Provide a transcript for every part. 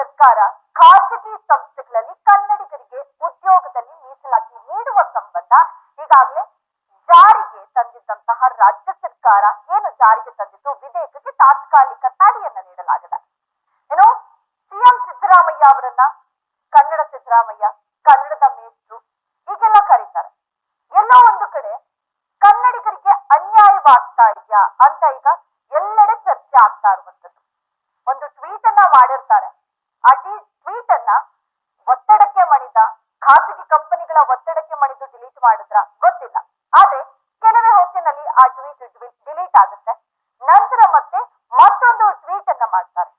ಸರ್ಕಾರ ಖಾಸಗಿ ಸಂಸ್ಥೆಗಳಲ್ಲಿ ಕನ್ನಡಿಗರಿಗೆ ಉದ್ಯೋಗದಲ್ಲಿ ಮೀಸಲಾತಿ ನೀಡುವ ಸಂಬಂಧ ಈಗಾಗಲೇ ಜಾರಿಗೆ ತಂದಿದ್ದಂತಹ ರಾಜ್ಯ ಸರ್ಕಾರ ಏನು ಜಾರಿಗೆ ತಂದಿದ್ದು ವಿಧೇಯಕಕ್ಕೆ ತಾತ್ಕಾಲಿಕ ತಡೆಯನ್ನ ನೀಡಲಾಗಿದೆ. ಏನು ಸಿಎಂ ಸಿದ್ದರಾಮಯ್ಯ ಅವರನ್ನ ಕನ್ನಡ ಸಿದ್ದರಾಮಯ್ಯ, ಕನ್ನಡದ ಮೇಷ್ಟ್ರು ಹೀಗೆಲ್ಲ ಕರೀತಾರೆ. ಎಲ್ಲೋ ಒಂದು ಕಡೆ ಕನ್ನಡಿಗರಿಗೆ ಅನ್ಯಾಯವಾಗ್ತಾ ಇದೆಯಾ ಅಂತ ಈಗ ಎಲ್ಲೆಡೆ ಚರ್ಚೆ ಆಗ್ತಾ ಇರುವಂತದ್ದು. ಒಂದು ಟ್ವೀಟ್ ಅನ್ನ ಮಾಡಿರ್ತಾರೆ. ಆ ಟ್ವೀಟ್ ಅನ್ನ ಒತ್ತಡಕ್ಕೆ ಮಣಿದ ಖಾಸಗಿ ಕಂಪನಿಗಳ ಒತ್ತಡಕ್ಕೆ ಮಣಿದು ಡಿಲೀಟ್ ಮಾಡಿದ್ರ ಗೊತ್ತಿಲ್ಲ. ಆದ್ರೆ ಕೆಲವೇ ಹೊತ್ತಿನಲ್ಲಿ ಆ ಟ್ವೀಟ್ ಡಿಲೀಟ್ ಆಗುತ್ತೆ. ನಂತರ ಮತ್ತೆ ಮತ್ತೊಂದು ಟ್ವೀಟ್ ಅನ್ನ ಮಾಡ್ತಾರೆ.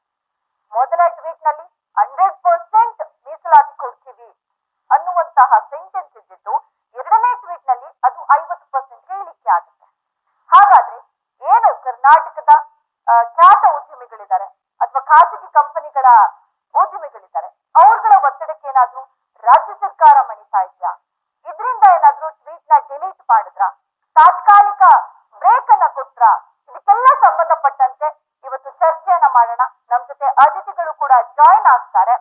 ಮೊದಲ ಟ್ವೀಟ್ ನಲ್ಲಿ 100% ಮೀಸಲಾತಿ ಕೊಡ್ತೀವಿ ಅನ್ನುವಂತಹ ಸೆಂಟೆನ್ಸ್ ಇದ್ದಿದ್ದು, ಎರಡನೇ ಟ್ವೀಟ್ ನಲ್ಲಿ ಅದು 50% ಇಳಿಕೆ ಆಗುತ್ತೆ. ಹಾಗಾದ್ರೆ ಏನು ಕರ್ನಾಟಕದ ಖ್ಯಾತ ಉದ್ಯಮಿಗಳಿದ್ದಾರೆ ಅಥವಾ ಖಾಸಗಿ ಕಂಪನಿಗಳ ಉದ್ಯಮಿಗಳಿದ್ದಾರೆ, ಅವ್ರಗಳ ಒತ್ತಡಕ್ಕೆ ಏನಾದ್ರೂ ರಾಜ್ಯ ಸರ್ಕಾರ ಮಣಿತಾ ಇದೆಯಾ? ಇದರಿಂದ ಏನಾದ್ರೂ ಟ್ವೀಟ್ ನ ಡಿಲೀಟ್ ಮಾಡಿದ್ರ, ತಾತ್ಕಾಲಿಕ ಬ್ರೇಕ್ ಅನ್ನ ಕೊಟ್ರ? ಇದಕ್ಕೆಲ್ಲ ಸಂಬಂಧಪಟ್ಟಂತೆ ಇವತ್ತು ಚರ್ಚೆಯನ್ನ ಮಾಡೋಣ. ನಮ್ ಜೊತೆ ಅತಿಥಿಗಳು ಕೂಡ ಜಾಯಿನ್ ಆಗ್ತಾರೆ.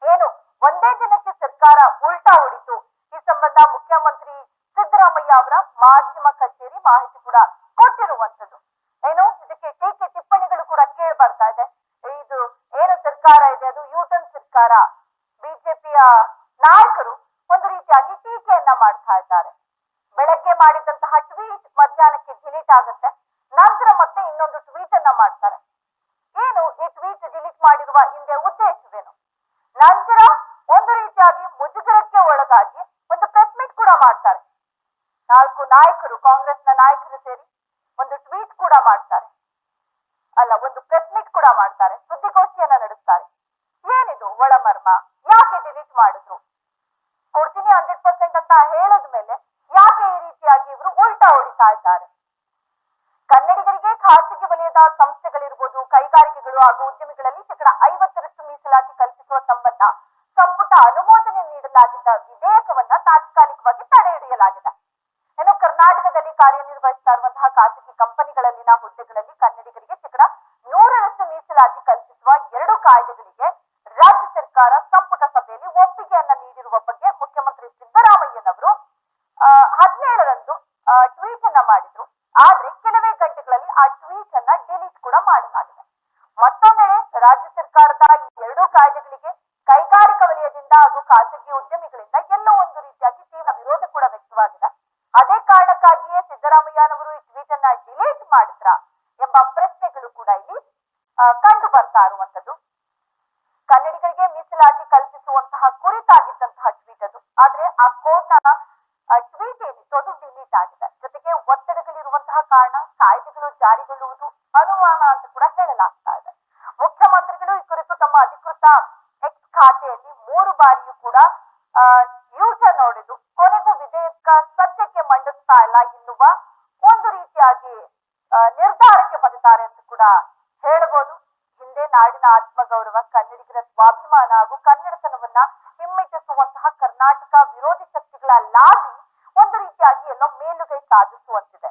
ಏನು ಒಂದೇ ದಿನಕ್ಕೆ ಸರ್ಕಾರ ಉಲ್ಟಾ ಹೊಡಿತು, ಈ ಸಂಬಂಧ ಮುಖ್ಯಮಂತ್ರಿ ಸಿದ್ದರಾಮಯ್ಯ ಅವರ ಮಾಧ್ಯಮ ಕಚೇರಿ ಮಾಹಿತಿ ಕೂಡ ಕೊಟ್ಟಿರುವಂತದ್ದು. ಏನು ಇದಕ್ಕೆ ಟೀಕೆ ಟಿಪ್ಪಣಿಗಳು ಕೂಡ ಕೇಳಿ ಬರ್ತಾ ಇದೆ. ಇದು ಏನು ಸರ್ಕಾರ ಇದೆ ಅದು ಯೂಟರ್ನ್ ಸರ್ಕಾರ. ಬಿಜೆಪಿಯ ನಾಯಕರು ಒಂದು ರೀತಿಯಾಗಿ ಟೀಕೆಯನ್ನ ಮಾಡ್ತಾ ಇದ್ದಾರೆ. ಬೆಳಗ್ಗೆ ಮಾಡಿದಂತಹ ಟ್ವೀಟ್ ಮಧ್ಯಾಹ್ನಕ್ಕೆ ಡಿಲೀಟ್ ಆಗುತ್ತೆ. ನಂತರ ಮತ್ತೆ ಇನ್ನೊಂದು ಟ್ವೀಟ್ ಅನ್ನ ಮಾಡ್ತಾರೆ. ಏನು ಈ ಟ್ವೀಟ್ ಡಿಲೀಟ್ ಮಾಡಿರುವ ಹಿಂದೆ ಉದ್ದೇಶವೇನು? ನಂತರ ಒಂದು ರೀತಿಯಾಗಿ ಮುಜುಗರಕ್ಕೆ ಒಳಗಾಗಿ ಒಂದು ಪ್ರೆಸ್ ಮೀಟ್ ಕೂಡ ಮಾಡ್ತಾರೆ. 4 ನಾಯಕರು, ಕಾಂಗ್ರೆಸ್ನ ನಾಯಕರು ಸೇರಿ ಒಂದು ಟ್ವೀಟ್ ಕೂಡ ಮಾಡ್ತಾರೆ, ಒಂದು ಪ್ರೆಸ್ ಮೀಟ್ ಕೂಡ ಮಾಡ್ತಾರೆ, ಸುದ್ದಿಗೋಷ್ಠಿಯನ್ನ ನಡೆಸ್ತಾರೆ. ಏನಿದು ಒಳಮರ್ಮ? ಯಾಕೆ ಡಿಲೀಟ್ ಮಾಡಿದ್ರು? ಕೊಡ್ತೀನಿ 100% ಅಂತ ಹೇಳದ ಮೇಲೆ ಯಾಕೆ ಈ ರೀತಿಯಾಗಿ ಇವರು ಉಲ್ಟಾ ಹೊಡಿತಾ ಇದ್ದಾರೆ? ಕನ್ನಡಿಗರಿಗೆ ಖಾಸಗಿ ವಲಯದ ಸಂಸ್ಥೆಗಳಿರ್ಬೋದು, ಕೈಗಾರಿಕೆಗಳು ಹಾಗೂ ಉದ್ಯಮಿಗಳಲ್ಲಿ 50% ಮೀಸಲಾತಿ ಕಲ್ಪಿಸುವ ಸಂಬಂಧ ಸಂಪುಟ ಅನುಮೋದನೆ ನೀಡಲಾಗಿದ್ದ ವಿಧೇಯಕವನ್ನ ತಾತ್ಕಾಲಿಕವಾಗಿ ತಡೆ ಹಿಡಿಯಲಾಗಿದೆ. ಏನು ಕರ್ನಾಟಕದಲ್ಲಿ ಕಾರ್ಯನಿರ್ವಹಿಸ್ತಾ ಇರುವಂತಹ ಖಾಸಗಿ ಕಂಪನಿಗಳಲ್ಲಿನ ಹುದ್ದೆಗಳಲ್ಲಿ ಕನ್ನಡಿಗರಿಗೆ 100% ಮೀಸಲಾತಿ ಕಲ್ಪಿಸುವ 2 ಕಾಯ್ದೆಗಳಿಗೆ ರಾಜ್ಯ ಸರ್ಕಾರ ಸಂಪುಟ ಸಭೆಯಲ್ಲಿ ಒಪ್ಪಿಗೆಯನ್ನ ನೀಡಿರುವ ಬಗ್ಗೆ ಮುಖ್ಯಮಂತ್ರಿ ಸಿದ್ದರಾಮಯ್ಯನವರು 17ರಂದು ಟ್ವೀಟ್ ಅನ್ನ ಮಾಡಿದ್ರು. ಆದ್ರೆ ಕೆಲವೇ ಗಂಟೆಗಳಲ್ಲಿ ಆ ಟ್ವೀಟ್ ಅನ್ನ ಡಿಲೀಟ್ ಕೂಡ ಮಾಡಲಾಗಿದೆ. ಮತ್ತೊಂದೆಡೆ ರಾಜ್ಯ ಸರ್ಕಾರದ ಈ 2 ಕಾಯ್ದೆಗಳಿಗೆ ಕೈಗಾರಿಕಾ ವಲಯದಿಂದ ಹಾಗೂ ಖಾಸಗಿ ಉದ್ಯಮಿಗಳಿಂದ ಎಲ್ಲೋ ಒಂದು ರೀತಿಯಾಗಿ ತೀವ್ರ ವಿರೋಧ ಕೂಡ ವ್ಯಕ್ತವಾಗಿದೆ. ಅದೇ ಕಾರಣಕ್ಕಾಗಿಯೇ ಸಿದ್ದರಾಮಯ್ಯನವರು ಈ ಟ್ವೀಟ್ ಅನ್ನ ಡಿಲೀಟ್ ಮಾಡಿದ್ರ ಎಂಬ ಪ್ರಶ್ನೆಗಳು ಕೂಡ ಇಲ್ಲಿ ಕಂಡು ಬರ್ತಾ ಇರುವಂತದ್ದು. ಕನ್ನಡಿಗರಿಗೆ ಮೀಸಲಾತಿ ಕಲ್ಪಿಸುವಂತಹ ಕುರಿತಾಗಿದ್ದಂತಹ ಟ್ವೀಟ್ ಅದು. ಆದ್ರೆ ಆ ಕೋಡ್ನ ಟ್ವೀಟ್ ಏನಿತ್ತು ಅದು ಡಿಲೀಟ್ ಆಗಿದೆ. ಜೊತೆಗೆ ಒತ್ತಡಗಳಿರುವಂತಹ ಕಾರಣ ಕಾಯ್ದೆಗಳು ಜಾರಿಗೊಳ್ಳುವುದು ಅನುಮಾನ ಅಂತ ಕೂಡ ಹೇಳಲಾಗ್ತಾ ಇದೆ. ಮುಖ್ಯಮಂತ್ರಿಗಳು ಈ ಕುರಿತು ತಮ್ಮ ಅಧಿಕೃತ ಎಕ್ಸ್ ಖಾತೆಯಲ್ಲಿ 3 ಬಾರಿಯೂ ಕೂಡ ಯೂಟರ್ನ್ ನೋಡಿದ್ದು ಕೊನೆಗೂ ವಿಧೇಯಕ ಸದ್ಯಕ್ಕೆ ಮಂಡಿಸ್ತಾ ಇಲ್ಲ ಎನ್ನುವ ಒಂದು ರೀತಿಯಾಗಿ ನಿರ್ಧಾರಕ್ಕೆ ಬಂದಿದ್ದಾರೆ ಅಂತ ಕೂಡ ಹೇಳಬಹುದು. ಹಿಂದೆ ನಾಡಿನ ಆತ್ಮಗೌರವ, ಕನ್ನಡಿಗರ ಸ್ವಾಭಿಮಾನ ಹಾಗೂ ಕನ್ನಡತನವನ್ನ ಹಿಮ್ಮೆಟ್ಟಿಸುವಂತಹ ಕರ್ನಾಟಕ ವಿರೋಧಿ ಶಕ್ತಿಗಳ ಲಾಬಿ ಒಂದು ರೀತಿಯಾಗಿ ಎಲ್ಲೋ ಮೇಲುಗೈ ಸಾಧಿಸುವಂತಿದೆ.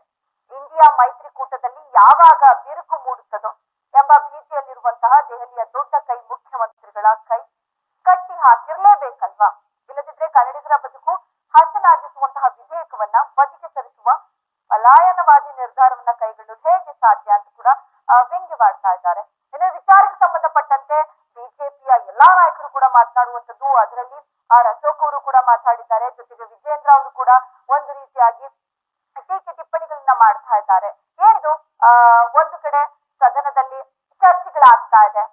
ಇಂಡಿಯಾ ಮೈತ್ರಿಕೂಟದಲ್ಲಿ ಯಾವಾಗ ಬಿರುಕು ಮೂಡುತ್ತದೋ ಎಂಬ ಭೀತಿಯಲ್ಲಿರುವಂತಹ ದೆಹಲಿಯ ದೊಡ್ಡ ಕೈ ಮುಖ್ಯಮಂತ್ರಿಗಳ ಕೈ ಕಟ್ಟಿ ಹಾಕಿರ್ಲೇಬೇಕಲ್ವಾ? ಇಲ್ಲದಿದ್ರೆ ಕನ್ನಡಿಗರ ಬದುಕು ಹಸನಾಗಿಸುವಂತಹ ವಿಧೇಯಕವನ್ನ ಬದಿಗೆ ಸರಿಸುವ ಪಲಾಯನವಾದಿ ನಿರ್ಧಾರವನ್ನ ಕೈಗೊಳ್ಳಲು ಹೇಗೆ ಸಾಧ್ಯ ಅಂತ ಕೂಡ ವ್ಯಂಗ್ಯವಾಡ್ತಾ ಇದ್ದಾರೆ. ಇನ್ನು ವಿಚಾರಕ್ಕೆ ಸಂಬಂಧಪಟ್ಟಂತೆ ಬಿಜೆಪಿಯ ಎಲ್ಲಾ ನಾಯಕರು ಕೂಡ ಮಾತನಾಡುವಂತದ್ದು. ಅದರಲ್ಲಿ ಅಶೋಕ್ ಅವರು ಕೂಡ ಮಾತಾಡಿದ್ದಾರೆ. ಜೊತೆಗೆ ವಿಜೇಂದ್ರ ಅವರು ಕೂಡ ಒಂದು ರೀತಿಯಾಗಿ ಟೀಕೆ ಟಿಪ್ಪಣಿಗಳನ್ನ ಮಾಡ್ತಾ ಇದ್ದಾರೆ. ಏನಿದು ಒಂದು ಕಡೆ ಸದನದಲ್ಲಿ ಚರ್ಚೆಗಳಾಗ್ತಾ ಇದೆ.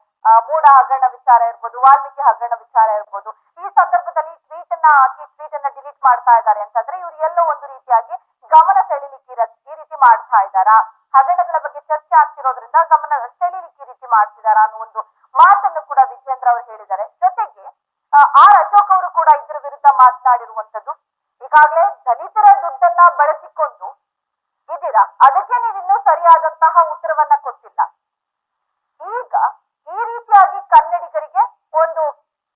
ಮೂಡ ಹಗರಣ ವಿಚಾರ ಇರ್ಬೋದು, ವಾಲ್ಮೀಕಿ ಹಗರಣ ವಿಚಾರ ಇರ್ಬೋದು. ಈ ಸಂದರ್ಭದಲ್ಲಿ ಟ್ವೀಟ್ ಅನ್ನ ಹಾಕಿ ಟ್ವೀಟ್ ಅನ್ನ ಡಿಲೀಟ್ ಮಾಡ್ತಾ ಇದ್ದಾರೆ ಅಂತಂದ್ರೆ ಇವ್ರು ಎಲ್ಲೋ ಒಂದು ರೀತಿಯಾಗಿ ಗಮನ ಸೆಳೀಲಿಕ್ಕೆ ಈ ರೀತಿ ಮಾಡ್ತಾ ಇದ್ದಾರಾ? ಹಗರಣಗಳ ಬಗ್ಗೆ ಚರ್ಚೆ ಆಗ್ತಿರೋದ್ರಿಂದ ಗಮನ ಸೆಳೀಲಿಕ್ಕೆ ಈ ರೀತಿ ಮಾಡ್ತಿದಾರಾ ಅನ್ನೋ ಒಂದು ಮಾತನ್ನು ಕೂಡ ವಿಜೇಂದ್ರ ಅವರು ಹೇಳಿದ್ದಾರೆ. ಜೊತೆಗೆ ಅಶೋಕ್ ಅವರು ಕೂಡ ಇದರ ವಿರುದ್ಧ ಮಾತನಾಡಿರುವಂತದ್ದು. ಈಗಾಗಲೇ ದಲಿತರ ದುಡ್ಡನ್ನ ಬಳಸಿಕೊಂಡು ಇದೀರಾ, ಅದಕ್ಕೆ ನೀವಿನ್ನೂ ಸರಿಯಾದಂತಹ ಉತ್ತರವನ್ನ ಕೊಟ್ಟಿಲ್ಲ. ಈಗ ಈ ರೀತಿಯಾಗಿ ಕನ್ನಡಿಗರಿಗೆ ಒಂದು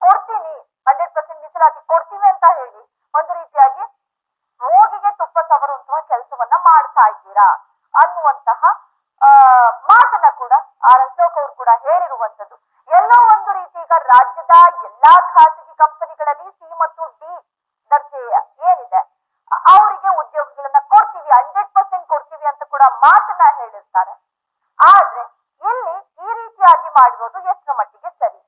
ಕೊಡ್ತೀನಿ 100% ಮೀಸಲಾತಿ ಕೊಡ್ತೀವಿ ಅಂತ ಹೇಳಿ ಒಂದು ರೀತಿಯಾಗಿ ಮೂಗಿಗೆ ತುಪ್ಪ ಸವರುವಂತಹ ಕೆಲಸವನ್ನ ಮಾಡ್ತಾ ಇದ್ದೀರಾ ಅನ್ನುವಂತಹ ಮಾತನ್ನ ಕೂಡ ಅಶೋಕ್ ಅವರು ಕೂಡ ಹೇಳಿರುವಂತದ್ದು. ಎಲ್ಲೋ ಒಂದು ರೀತಿ ಈಗ ರಾಜ್ಯದ ಎಲ್ಲಾ ಖಾಸಗಿ ಕಂಪನಿಗಳಲ್ಲಿ ಸಿ ಮತ್ತು ಡಿ ದರ್ಜೆ ಏನಿದೆ ಅವರಿಗೆ ಉದ್ಯೋಗಗಳನ್ನ ಕೊಡ್ತೀವಿ, 100% ಕೊಡ್ತೀವಿ ಅಂತ ಕೂಡ ಮಾತನ್ನ ಹೇಳಿರ್ತಾರೆ. ಆದ್ರೆ ಇಲ್ಲಿ ಈ ರೀತಿಯಾಗಿ ಮಾಡಿರೋದು ಎಷ್ಟರ ಮಟ್ಟಿಗೆ ಸರಿ?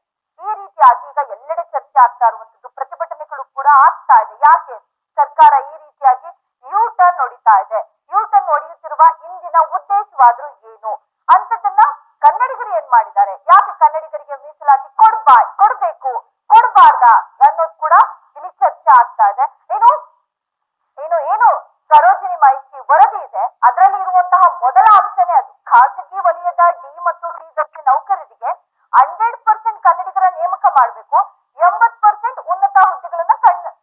ಈ ರೀತಿಯಾಗಿ ಈಗ ಎಲ್ಲೆಡೆ ಚರ್ಚೆ ಆಗ್ತಾ ಇರುವಂತದ್ದು, ಪ್ರತಿಭಟನೆಗಳು ಕೂಡ ಆಗ್ತಾ ಇದೆ. ಯಾಕೆ ಸರ್ಕಾರ ಈ ರೀತಿಯಾಗಿ ಯೂ ಟರ್ನ್ ಹೊಡಿತಾ ಇದೆ? ಯೂ ಟರ್ನ್ ಹೊಡೆಯುತ್ತಿರುವ ಇಂದಿನ ಉದ್ದೇಶವಾದ್ರೂ ಏನು ಅಂತದನ್ನ ಕನ್ನಡಿಗರು ಏನ್ ಮಾಡಿದ್ದಾರೆ? ಯಾಕೆ ಕನ್ನಡಿಗರಿಗೆ ಮೀಸಲಾತಿ ಕೊಡ್ಬೇಕು, ಕೊಡಬಾರ್ದಾ ಅನ್ನೋದು ಕೂಡ ಇಲ್ಲಿ ಚರ್ಚೆ ಆಗ್ತಾ ಇದೆ. ಏನು ಸರೋಜಿನಿ ಮಹಿಷಿ ವರದಿ ಇದೆ, ಅದರಲ್ಲಿ ಇರುವಂತಹ ಮೊದಲ ಅಂಶನೇ ಅದು. ಖಾಸಗಿ ವಲಯದ ಡಿ ಮತ್ತು ಸಿ ದರ್ಜೆ ನೌಕರರಿಗೆ 100% ಕನ್ನಡಿಗರ ನೇಮಕ ಮಾಡಬೇಕು, 80% ಉನ್ನತ ಹುದ್ದೆಗಳನ್ನ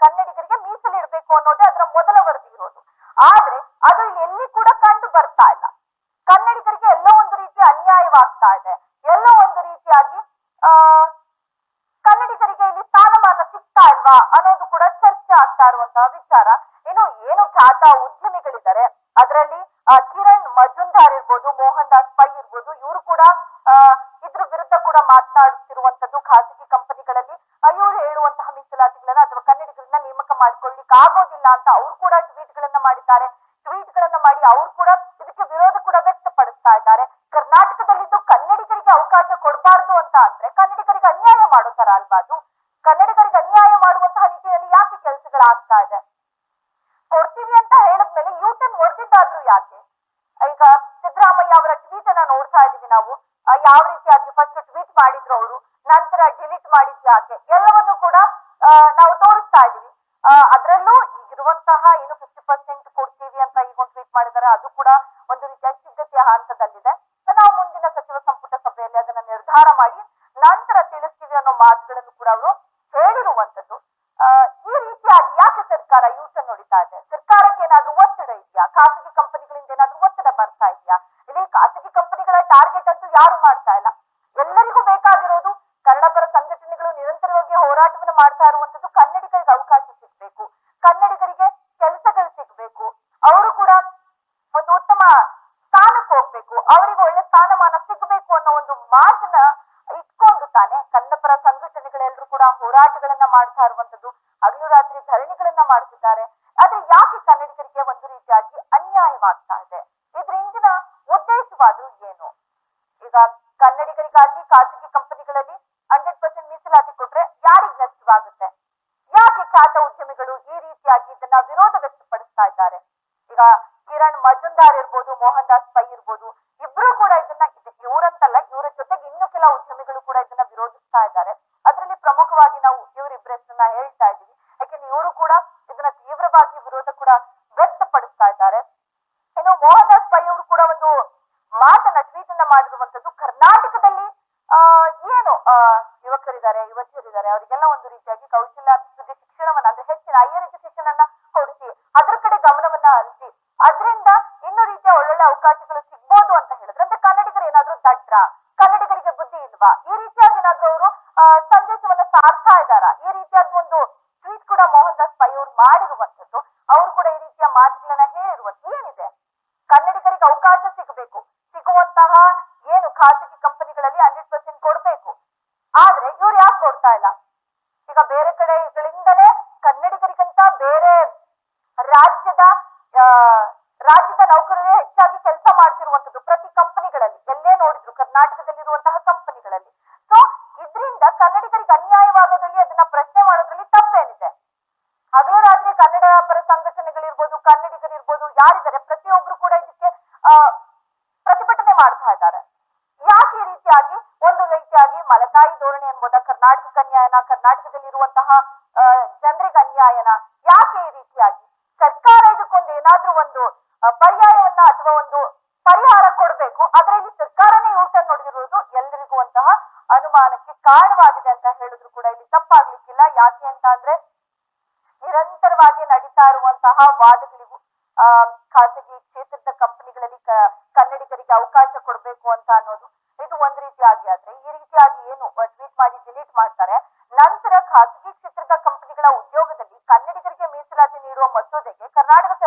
ಕನ್ನಡಿಗರಿಗೆ ಮೀಸಲಿಡಬೇಕು ಅನ್ನೋದೇ ಅದರ ಮೊದಲ ವರದಿ ಇರೋದು. ಆದ್ರೆ ಅದು ಎಲ್ಲಿ ಕೂಡ ಕಂಡು ಬರ್ತಾ ಇಲ್ಲ. ಕನ್ನಡಿಗರಿಗೆ ಎಲ್ಲೋ ಒಂದು ರೀತಿ ಅನ್ಯಾಯವಾಗ್ತಾ ಇದೆ, ಎಲ್ಲೋ ಒಂದು ರೀತಿಯಾಗಿ ಕನ್ನಡಿಗರಿಗೆ ಇಲ್ಲಿ ಸ್ಥಾನಮಾನ ಸಿಗ್ತಾ ಇಲ್ವಾ ಅನ್ನೋದು ಕೂಡ ಚರ್ಚೆ ಆಗ್ತಾ ಇರುವಂತಹ ವಿಚಾರ. ಏನು ಖ್ಯಾತ ಉದ್ಯಮಿಗಳಿದ್ದಾರೆ, ಅದರಲ್ಲಿ ಕಿರಣ್ ಮಜುಂದಾರ್ ಇರ್ಬೋದು, ಮೋಹನ್ ದಾಸ್ ಪೈ ಇರ್ಬೋದು, ಇವರು ಕೂಡ ಇದ್ರ ವಿರುದ್ಧ ಕೂಡ ಮಾತನಾಡುತ್ತಿರುವಂತದ್ದು. ಖಾಸಗಿ ಕಂಪನಿಗಳಲ್ಲಿ ಇವರು ಹೇಳುವಂತಹ ಮೀಸಲಾತಿಗಳನ್ನ ಅಥವಾ ಕನ್ನಡಿಗರನ್ನ ನೇಮಕ ಮಾಡ್ಕೊಳ್ಳಿಕ್ಕೆ ಆಗೋದಿಲ್ಲ ಅಂತ ಅವ್ರು ಕೂಡ ಟ್ವೀಟ್ಗಳನ್ನ ಮಾಡಿದ್ದಾರೆ. ಟ್ವೀಟ್ಗಳನ್ನ ಮಾಡಿ ಅವ್ರು ಕೂಡ ಇದಕ್ಕೆ ವಿರೋಧ ಕೂಡ ವ್ಯಕ್ತಪಡಿಸ್ತಾ ಇದ್ದಾರೆ. ಕರ್ನಾಟಕದಲ್ಲಿದ್ದು ಕನ್ನಡಿಗರಿಗೆ ಅವಕಾಶ ಕೊಡಬಾರ್ದು ಅಂತ ಅಂದ್ರೆ ಕನ್ನಡಿಗರಿಗೆ ಅನ್ಯಾಯ ಮಾಡೋ ತರ ಅಲ್ವಾ ಅದು? ಕನ್ನಡಿಗರಿಗೆ ಅನ್ಯಾಯ ಮಾಡುವಂತಹ ನಿಟ್ಟಿನಲ್ಲಿ ಯಾಕೆ ಕೆಲಸಗಳಾಗ್ತಾ ಇದೆ? ಕೊಡ್ತೀವಿ ಅಂತ ಹೇಳಿದ್ಮೇಲೆ ಯೂ ಟರ್ನ್ ಹೊಡೆದಿದ್ದಾದ್ರೂ ಯಾಕೆ? ಈಗ ಸಿದ್ದರಾಮಯ್ಯ ಅವರ ಟ್ವೀಟ್ ಅನ್ನ ನೋಡ್ತಾ ಇದೀವಿ ನಾವು. ಯಾವ ರೀತಿಯಾಗಿ ಫಸ್ಟ್ ಟ್ವೀಟ್ ಮಾಡಿದ್ರು ಅವರು, ನಂತರ ಡಿಲೀಟ್ ಮಾಡಿದ್ ಯಾಕೆ, ಎಲ್ಲವನ್ನು ಕೂಡ ನಾವು ತೋರಿಸ್ತಾ ಇದೀವಿ. ಅದರಲ್ಲೂ ಈಗಿರುವಂತಹ 50% ಕೊಡ್ತೀವಿ ಅಂತ ಈಗ ಒಂದು ಟ್ವೀಟ್ ಮಾಡಿದ್ದಾರೆ, ಅದು ಕೂಡ ಒಂದು ರೀತಿಯ ಸಿದ್ಧತೆಯ ಹಂತದಲ್ಲಿದೆ. ನಾವು ಮುಂದಿನ ಸಚಿವ ಸಂಪುಟ ಸಭೆಯಲ್ಲಿ ಅದನ್ನ ನಿರ್ಧಾರ ಮಾಡಿ ನಂತರ ತಿಳಿಸ್ತೀವಿ ಅನ್ನೋ ಮಾತುಗಳನ್ನು ಕೂಡ ಅವರು ಹೇಳಿರುವಂತದ್ದು. ಈ ರೀತಿಯಾಗಿ ಯಾಕೆ ಸರ್ಕಾರ ಯೂ ಟರ್ನ್ ಹೊಡಿತಾ ಇದೆ? ಸರ್ಕಾರಕ್ಕೆ ಏನಾದ್ರೂ ಒತ್ತಡ ಇದೆಯಾ? ಖಾಸಗಿ ಕಂಪನಿಗಳಿಂದ ಏನಾದ್ರೂ ಒತ್ತಡ ಬರ್ತಾ ಇದೆಯಾ? ಇಲ್ಲಿ ಖಾಸಗಿ ಕಂಪನಿಗಳ ಟಾರ್ಗೆಟ್ ಅಂತೂ ಯಾರು ಮಾಡ್ತಾ ಇಲ್ಲ. ಎಲ್ಲರಿಗೂ ಬೇಕಾಗಿರೋದು ಕನ್ನಡಪರ ಸಂಘಟನೆಗಳು ನಿರಂತರವಾಗಿ ಹೋರಾಟವನ್ನು ಮಾಡ್ತಾ ಇರುವಂತದ್ದು ಕನ್ನಡಿಗರಿಗೆ ಅವಕಾಶ ಸಿಗ್ಬೇಕು, ಕನ್ನಡಿಗರಿಗೆ ಕೆಲಸಗಳು ಸಿಗ್ಬೇಕು, ಅವರು ಕೂಡ ಒಂದು ಉತ್ತಮ ಸ್ಥಾನಕ್ಕೆ ಹೋಗ್ಬೇಕು, ಅವರಿಗೆ ಒಳ್ಳೆ ಸ್ಥಾನಮಾನ ಸಿಗ್ಬೇಕು ಅನ್ನೋ ಒಂದು ಮಾತನ್ನ ಇಟ್ಕೊಂಡು ತಾನೆ ಕನ್ನಡಪರ ಸಂಘಟನೆಗಳೆಲ್ಲರೂ ಕೂಡ ಹೋರಾಟಗಳನ್ನ ಮಾಡ್ತಾ ಇರುವಂತದ್ದು, ಹಗಲು ರಾತ್ರಿ ಧರಣಿಗಳನ್ನ ಮಾಡ್ತಿದ್ದಾರೆ. ಆದ್ರೆ ಯಾಕೆ ಕನ್ನಡಿಗರಿಗೆ ಒಂದು ರೀತಿಯಾಗಿ ಅನ್ಯಾಯವಾಗ್ತಾ ಇದೆ? ಇದ್ರ ಹಿಂದಿನ ಉದ್ದೇಶವಾದ್ರೂ ಏನು? ಈಗ ಕನ್ನಡಿಗರಿಗಾಗಿ ಖಾಸಗಿ ಕಂಪನಿಗಳಲ್ಲಿ 100% ಮೀಸಲಾತಿ ಕೊಟ್ರೆ ಯಾರಿಗೆ ನಷ್ಟವಾಗುತ್ತೆ? ಯಾಕೆ ಖ್ಯಾತ ಉದ್ಯಮಿಗಳು ಈ ರೀತಿಯಾಗಿ ಇದನ್ನ ವಿರೋಧ ವ್ಯಕ್ತಪಡಿಸ್ತಾ ಇದ್ದಾರೆ? ಈಗ ಕಿರಣ್ ಮಜುಂದಾರ್ ಇರ್ಬೋದು, ಮೋಹನ್ ದಾಸ್ ಪೈ ಇರ್ಬೋದು, ಇಬ್ರು ಕೂಡ ಇವರಂತಲ್ಲ, ಇವರ ಜೊತೆಗೆ ಇನ್ನು ಕೆಲ ಉದ್ಯಮಿಗಳು ಕೂಡ ಇದನ್ನ ವಿರೋಧಿಸ್ತಾ ಇದ್ದಾರೆ. ಅದರಲ್ಲಿ ಪ್ರಮುಖವಾಗಿ ನಾವು ಇವರಿಬ್ಬರ ಹೆಸರನ್ನ ಹೇಳ್ತಾ ಇದೀವಿ, ಯಾಕೆಂದ್ರೆ ಇವರು ಕೂಡ ಇದನ್ನ ತೀವ್ರವಾಗಿ ವಿರೋಧ ಕೂಡ ವ್ಯಕ್ತಪಡಿಸ್ತಾ ಇದ್ದಾರೆ. ಇನ್ನು ಮೋಹನ್ ದಾಸ್ ಪೈ ಅವರು ಕೂಡ ಒಂದು ಮಾತನ್ನ ಟ್ವೀಟ್ ಅನ್ನ ಮಾಡಿರುವಂತದ್ದು, ಕರ್ನಾಟಕದಲ್ಲಿ ಏನು ಯುವತಿಯರಿದ್ದಾರೆ ಅವರಿಗೆಲ್ಲ ಒಂದು ರೀತಿಯಾಗಿ ಕೌಶಲ್ಯಾಭಿವೃದ್ಧಿ ಶಿಕ್ಷಣವನ್ನ ಅಂದ್ರೆ ಹೆಚ್ಚಿನ ಹೈಯರ್ ಎಜುಕೇಶನ್ ಅನ್ನ ಕೊಡಿಸಿ, ಅದ್ರ ಕಡೆ ಗಮನವನ್ನ ಹರಿಸಿ, ಅದರಿಂದ ಇನ್ನೂ ರೀತಿಯ ಒಳ್ಳೊಳ್ಳೆ ಅವಕಾಶಗಳು ಸಿಗ್ಬೋದು ಅಂತ ಹೇಳಿದ್ರೆ, ಅಂದ್ರೆ ಕನ್ನಡಿಗರು ಏನಾದ್ರೂ ದಡ್ರ, ಕನ್ನಡಿಗರಿಗೆ ಬುದ್ಧಿ ಇಲ್ವಾ? ಈ ರೀತಿಯಾಗಿ ಏನಾದ್ರೂ ಅವರು ಸಂದೇಶವನ್ನ ಸಾರ್ತಾ ಇದ್ದಾರಾ? ಈ ರೀತಿಯಾಗಿ ಒಂದು ಟ್ವೀಟ್ ಕೂಡ ಮೋಹನ್ ದಾಸ್ ಪೈ ಅವರು ಮಾಡಿರುವಂತದ್ದು. ಅವರು ಕೂಡ ಈ ರೀತಿಯ ಮಾತುಗಳನ್ನ ಹೇಳಿರುವಂತ ಏನಿದೆ? ಕನ್ನಡಿಗರಿಗೆ ಅವಕಾಶ ಸಿಗಬೇಕು, ಸಿಗುವಂತಹ ಏನು ಖಾಸಗಿ ಕಂಪನಿಗಳಲ್ಲಿ 100% ಕೊಡ್ಬೇಕು. ಆದ್ರೆ ಇವ್ರು ಯಾಕೆ ಕೊಡ್ತಾ ಇಲ್ಲ? ಈಗ ಬೇರೆ ಕಡೆಗಳಿಂದಲೇ ಕನ್ನಡಿಗರಿಗಂತ ಬೇರೆ ರಾಜ್ಯದ ನೌಕರರೇ ಹೆಚ್ಚಾಗಿ ಕೆಲಸ ಮಾಡ್ತಿರುವಂತದ್ದು ಪ್ರತಿ ಕಂಪನಿಗಳಲ್ಲಿ. ಎಲ್ಲೇ ನೋಡಿದ್ರು ಕರ್ನಾಟಕದಲ್ಲಿರುವಂತಹ ಕಂಪನಿಗಳಲ್ಲಿ. ಸೊ ಇದರಿಂದ ಕನ್ನಡಿಗರಿಗೆ ಅನ್ಯಾಯವಾಗೋದ್ರಲ್ಲಿ, ಅದನ್ನ ಪ್ರಶ್ನೆ ಮಾಡೋದ್ರಲ್ಲಿ ತಪ್ಪೇನಿದೆ? ಹಗಲು ರಾತ್ರಿ ಕನ್ನಡ ಪರ ಸಂಘಟನೆಗಳಿರ್ಬೋದು, ಕನ್ನಡಿಗರಿರ್ಬೋದು, ಯಾರಿದ್ದಾರೆ ಪ್ರತಿಯೊಬ್ರು ಕೂಡ ಇದಕ್ಕೆ ಪ್ರತಿಭಟನೆ ಮಾಡ್ತಾ ಇದ್ದಾರೆ. ಯಾಕೆ ಈ ರೀತಿಯಾಗಿ ಒಂದು ರೀತಿಯಾಗಿ ಮಲತಾಯಿ ಧೋರಣೆ ಅನ್ಬೋದ? ಕರ್ನಾಟಕ ಅನ್ಯಾಯನ, ಕರ್ನಾಟಕದಲ್ಲಿರುವಂತಹ ಜನರಿಗೆ ಅನ್ಯಾಯನ? ಯಾಕೆ ಈ ರೀತಿಯಾಗಿ? ಸರ್ಕಾರ ಇದಕ್ಕೊಂದು ಏನಾದ್ರೂ ಒಂದು ಪರ್ಯಾಯವನ್ನ ಅಥವಾ ಒಂದು ಪರಿಹಾರ ಕೊಡ್ಬೇಕು. ಆದ್ರೆ ಇಲ್ಲಿ ಸರ್ಕಾರನೇ ಯೂ ಟರ್ನ್ ನೋಡಿದಿರುವುದು ಎಲ್ಲರಿಗೂ ಅಂತಹ ಅನುಮಾನಕ್ಕೆ ಕಾರಣವಾಗಿದೆ ಅಂತ ಹೇಳಿದ್ರು ಕೂಡ ಇಲ್ಲಿ ತಪ್ಪಾಗ್ಲಿಕ್ಕಿಲ್ಲ. ಯಾಕೆ ಅಂತ ಅಂದ್ರೆ ನಿರಂತರವಾಗಿ ನಡೀತಾ ಇರುವಂತಹ ವಾದಗಳಿಗೂ ಖಾಸಗಿ ಕ್ಷೇತ್ರದ ಕಂಪನಿಗಳಲ್ಲಿ ಕನ್ನಡಿಗರಿಗೆ ಅವಕಾಶ ಕೊಡ್ಬೇಕು ಅಂತ ಅನ್ನೋದು ಇದು ಒಂದ್ ರೀತಿಯಾಗಿ. ಆದ್ರೆ ಈ ರೀತಿಯಾಗಿ ಏನು ಟ್ವೀಟ್ ಮಾಡಿ ಡಿಲೀಟ್ ಮಾಡ್ತಾರೆ, ನಂತರ ಖಾಸಗಿ ಕ್ಷೇತ್ರದ ಕಂಪನಿಗಳ ಉದ್ಯೋಗದಲ್ಲಿ ಕನ್ನಡಿಗರಿಗೆ ಮೀಸಲಾತಿ ನೀಡುವ ಮಸೂದೆಗೆ ಕರ್ನಾಟಕ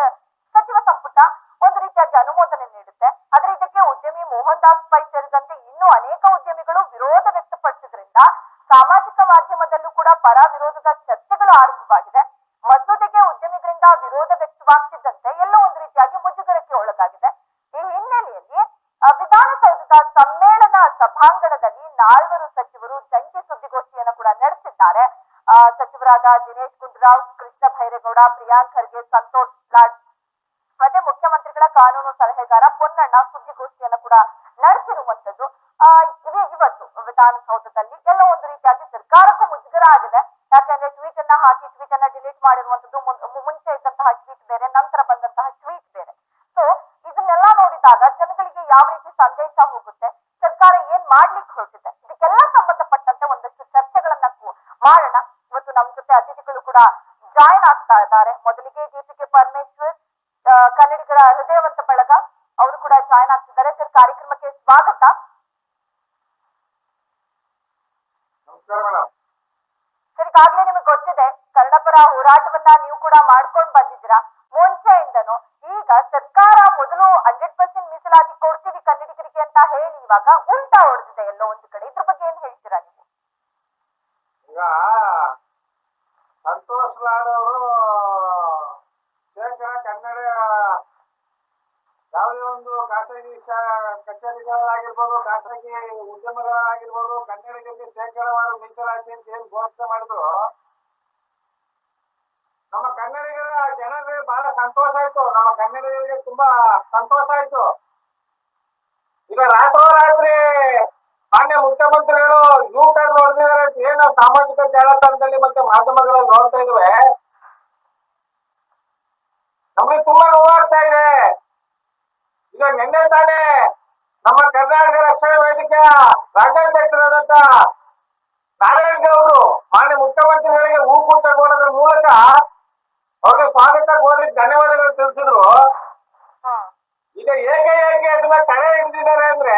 ಸಚಿವ ಸಂಪುಟ ಒಂದು ರೀತಿಯಾಗಿ ಅನುಮೋದನೆ ನೀಡುತ್ತೆ. ಆದ್ರೆ ಇದಕ್ಕೆ ಉದ್ಯಮಿ ಮೋಹನ್ ದಾಸ್ ಪೈ ಸೇರಿದಂತೆ ಇನ್ನೂ ಅನೇಕ ಉದ್ಯಮಿಗಳು ವಿರೋಧ ವ್ಯಕ್ತಪಡಿಸಿದ್ರಿಂದ ಸಾಮಾಜಿಕ ಪರ ವಿರೋಧದ ಚರ್ಚೆಗಳು ಆರಂಭವಾಗಿದೆ. ಮಸೂದೆಗೆ ಉದ್ಯಮಿಗಳಿಂದ ವಿರೋಧ ವ್ಯಕ್ತವಾಗ್ತಿದ್ದಂತೆ ಎಲ್ಲ ಒಂದು ರೀತಿಯಾಗಿ ಮುಜುಗರಕ್ಕೆ ಒಳಗಾಗಿದೆ. ಈ ಹಿನ್ನೆಲೆಯಲ್ಲಿ ವಿಧಾನಸೌಧದ ಸಮ್ಮೇಳನ ಸಭಾಂಗಣದಲ್ಲಿ 4 ಸಚಿವರು ಜಂಟಿ ಸುದ್ದಿಗೋಷ್ಠಿಯನ್ನು ಕೂಡ ನಡೆಸಿದ್ದಾರೆ. ಸಚಿವರಾದ ದಿನೇಶ್ ಗುಂಡೂರಾವ್, ಕೃಷ್ಣ ಬೈರೇಗೌಡ, ಪ್ರಿಯಾಂಕ್ ಖರ್ಗೆ, ಸಂತೋಷ್ ಲಾಡ್ ಮತ್ತೆ ಮುಖ್ಯಮಂತ್ರಿಗಳ ಕಾನೂನು ಸಲಹೆಗಾರ ಪೊನ್ನಣ್ಣ ಸುದ್ದಿಗೋಷ್ಠಿಯನ್ನು ಕೂಡ ನಡೆಸಿರುವಂತದ್ದು. ಇವತ್ತು ವಿಧಾನಸೌಧದಲ್ಲಿ ಎಲ್ಲ ಒಂದು ರೀತಿಯಾಗಿ ಸರ್ಕಾರಕ್ಕೂ ಮುಜುಗರ ಆಗಿದೆ. ಯಾಕಂದ್ರೆ ಟ್ವೀಟ್ ಅನ್ನ ಹಾಕಿ ಟ್ವೀಟ್ ಅನ್ನ ಡಿಲೀಟ್ ಮಾಡಿರುವಂತದ್ದು, ಮುಂಚೆ ಇದ್ದಂತಹ ಟ್ವೀಟ್ ಬೇರೆ, ನಂತರ ಬಂದಂತಹ ಟ್ವೀಟ್ ಬೇರೆ. ಸೊ ಇದನ್ನೆಲ್ಲ ನೋಡಿದಾಗ ಜನಗಳಿಗೆ ಯಾವ ರೀತಿ ಸಂದೇಶ ಹೋಗುತ್ತೆ, ಸರ್ಕಾರ ಏನ್ ಮಾಡ್ಲಿಕ್ಕೆ ಹೊರಟಿದೆ, ಇದಕ್ಕೆಲ್ಲ ಸಂಬಂಧಪಟ್ಟಂತೆ ಒಂದಷ್ಟು ಚರ್ಚೆಗಳನ್ನ ಮಾಡೋಣ. ಇವತ್ತು ನಮ್ಮ ಜೊತೆ ಅತಿಥಿಗಳು ಕೂಡ ಜಾಯಿನ್ ಆಗ್ತಾ ಇದ್ದಾರೆ. ಮೊದಲಿಗೆ ಕೆ ಪರಮೇಶ್ವರ್, ಕನ್ನಡಿಗರ ಹೃದಯವಂತ ಬಳಗ, ಅವರು ಕೂಡ ಜಾಯಿನ್ ಆಗ್ತಿದ್ದಾರೆ. ಸರ್, ಕಾರ್ಯಕ್ರಮಕ್ಕೆ ಸ್ವಾಗತ. ಸರ್, ಈಗಾಗಲೇ ನಿಮಗೆ ಗೊತ್ತಿದೆ ಕನ್ನಡ ಪರ ಹೋರಾಟವನ್ನ ನೀವು ಕೂಡ ಮಾಡ್ಕೊಂಡು ಬಂದಿದ್ದೀರಾ ಮುಂಚೆಯಿಂದನು. ಈಗ ಸರ್ಕಾರ ಮೊದಲು 100% ಮೀಸಲಾತಿ ಕೊಡ್ತೀವಿ ಕನ್ನಡಿಗರಿಗೆ ಅಂತ ಹೇಳಿ ಇವಾಗ ಉಲ್ಟಾ ಹೊಡೆದಿದೆ ಎಲ್ಲೋ ಒಂದು ಕಡೆ. ಇದ್ರ ಬಗ್ಗೆ ಏನ್ ಹೇಳ್ತೀರಾ ನೀವು? ಈಗ ಸಂತೋಷ್ ಲಾಡ್ ಅವರು ಶೇಖರ ಕನ್ನಡ ಯಾವುದೇ ಒಂದು ಖಾಸಗಿ ಕಚೇರಿಗಳಾಗಿರ್ಬೋದು, ಖಾಸಗಿ ಉದ್ಯಮಗಳಾಗಿರ್ಬೋದು, ಕನ್ನಡಿಗರಿಗೆ ಶೇಕಡಾವಾರು ಮೀಸಲಾತಿ ಅಂತ ಏನು ಘೋಷಣೆ ಮಾಡಿದ್ರು, ನಮ್ಮ ಕನ್ನಡಿಗರ ಜನರಿಗೆ ಬಹಳ ಸಂತೋಷ ಆಯ್ತು. ನಮ್ಮ ಕನ್ನಡಿಗರಿಗೆ ತುಂಬಾ ಸಂತೋಷ ಆಯ್ತು. ಈಗ ರಾತ್ರೋರಾತ್ರಿ ಮಾನ್ಯ ಮುಖ್ಯಮಂತ್ರಿಗಳು ಯೂ-ಟರ್ನ್ ನೋಡಿದ್ದಾರೆ ಅಂತ ಏನು ಸಾಮಾಜಿಕ ಜಾಲತಾಣದಲ್ಲಿ ಮತ್ತೆ ಮಾಧ್ಯಮಗಳಲ್ಲಿ ನೋಡ್ತಾ ಇದ್ವಿ. ನಮ್ಗೆ ತುಂಬಾ ನೋವಾಗ್ತಾ ಇದೆ. ಈಗ ನಿನ್ನೆ ತಾನೇ ನಮ್ಮ ಕರ್ನಾಟಕ ರಕ್ಷಣಾ ವೇದಿಕೆಯ ರಾಜ್ಯಾಧ್ಯಕ್ಷರಾದಂತ ನಾರಾಯಣ ಗೌಡರು ಮಾನ್ಯ ಮುಖ್ಯಮಂತ್ರಿಗಳಿಗೆ ಹೂಕು ತಗೊಳ್ಳೋದ್ರ ಮೂಲಕ ಅವ್ರಿಗೆ ಸ್ವಾಗತ ಕೋರಿ ಧನ್ಯವಾದಗಳು ತಿಳಿಸಿದ್ರು. ಈಗ ಏಕೆ ಅದನ್ನ ತಡೆ ಹಿಡಿದಿದ್ದಾರೆ ಅಂದ್ರೆ,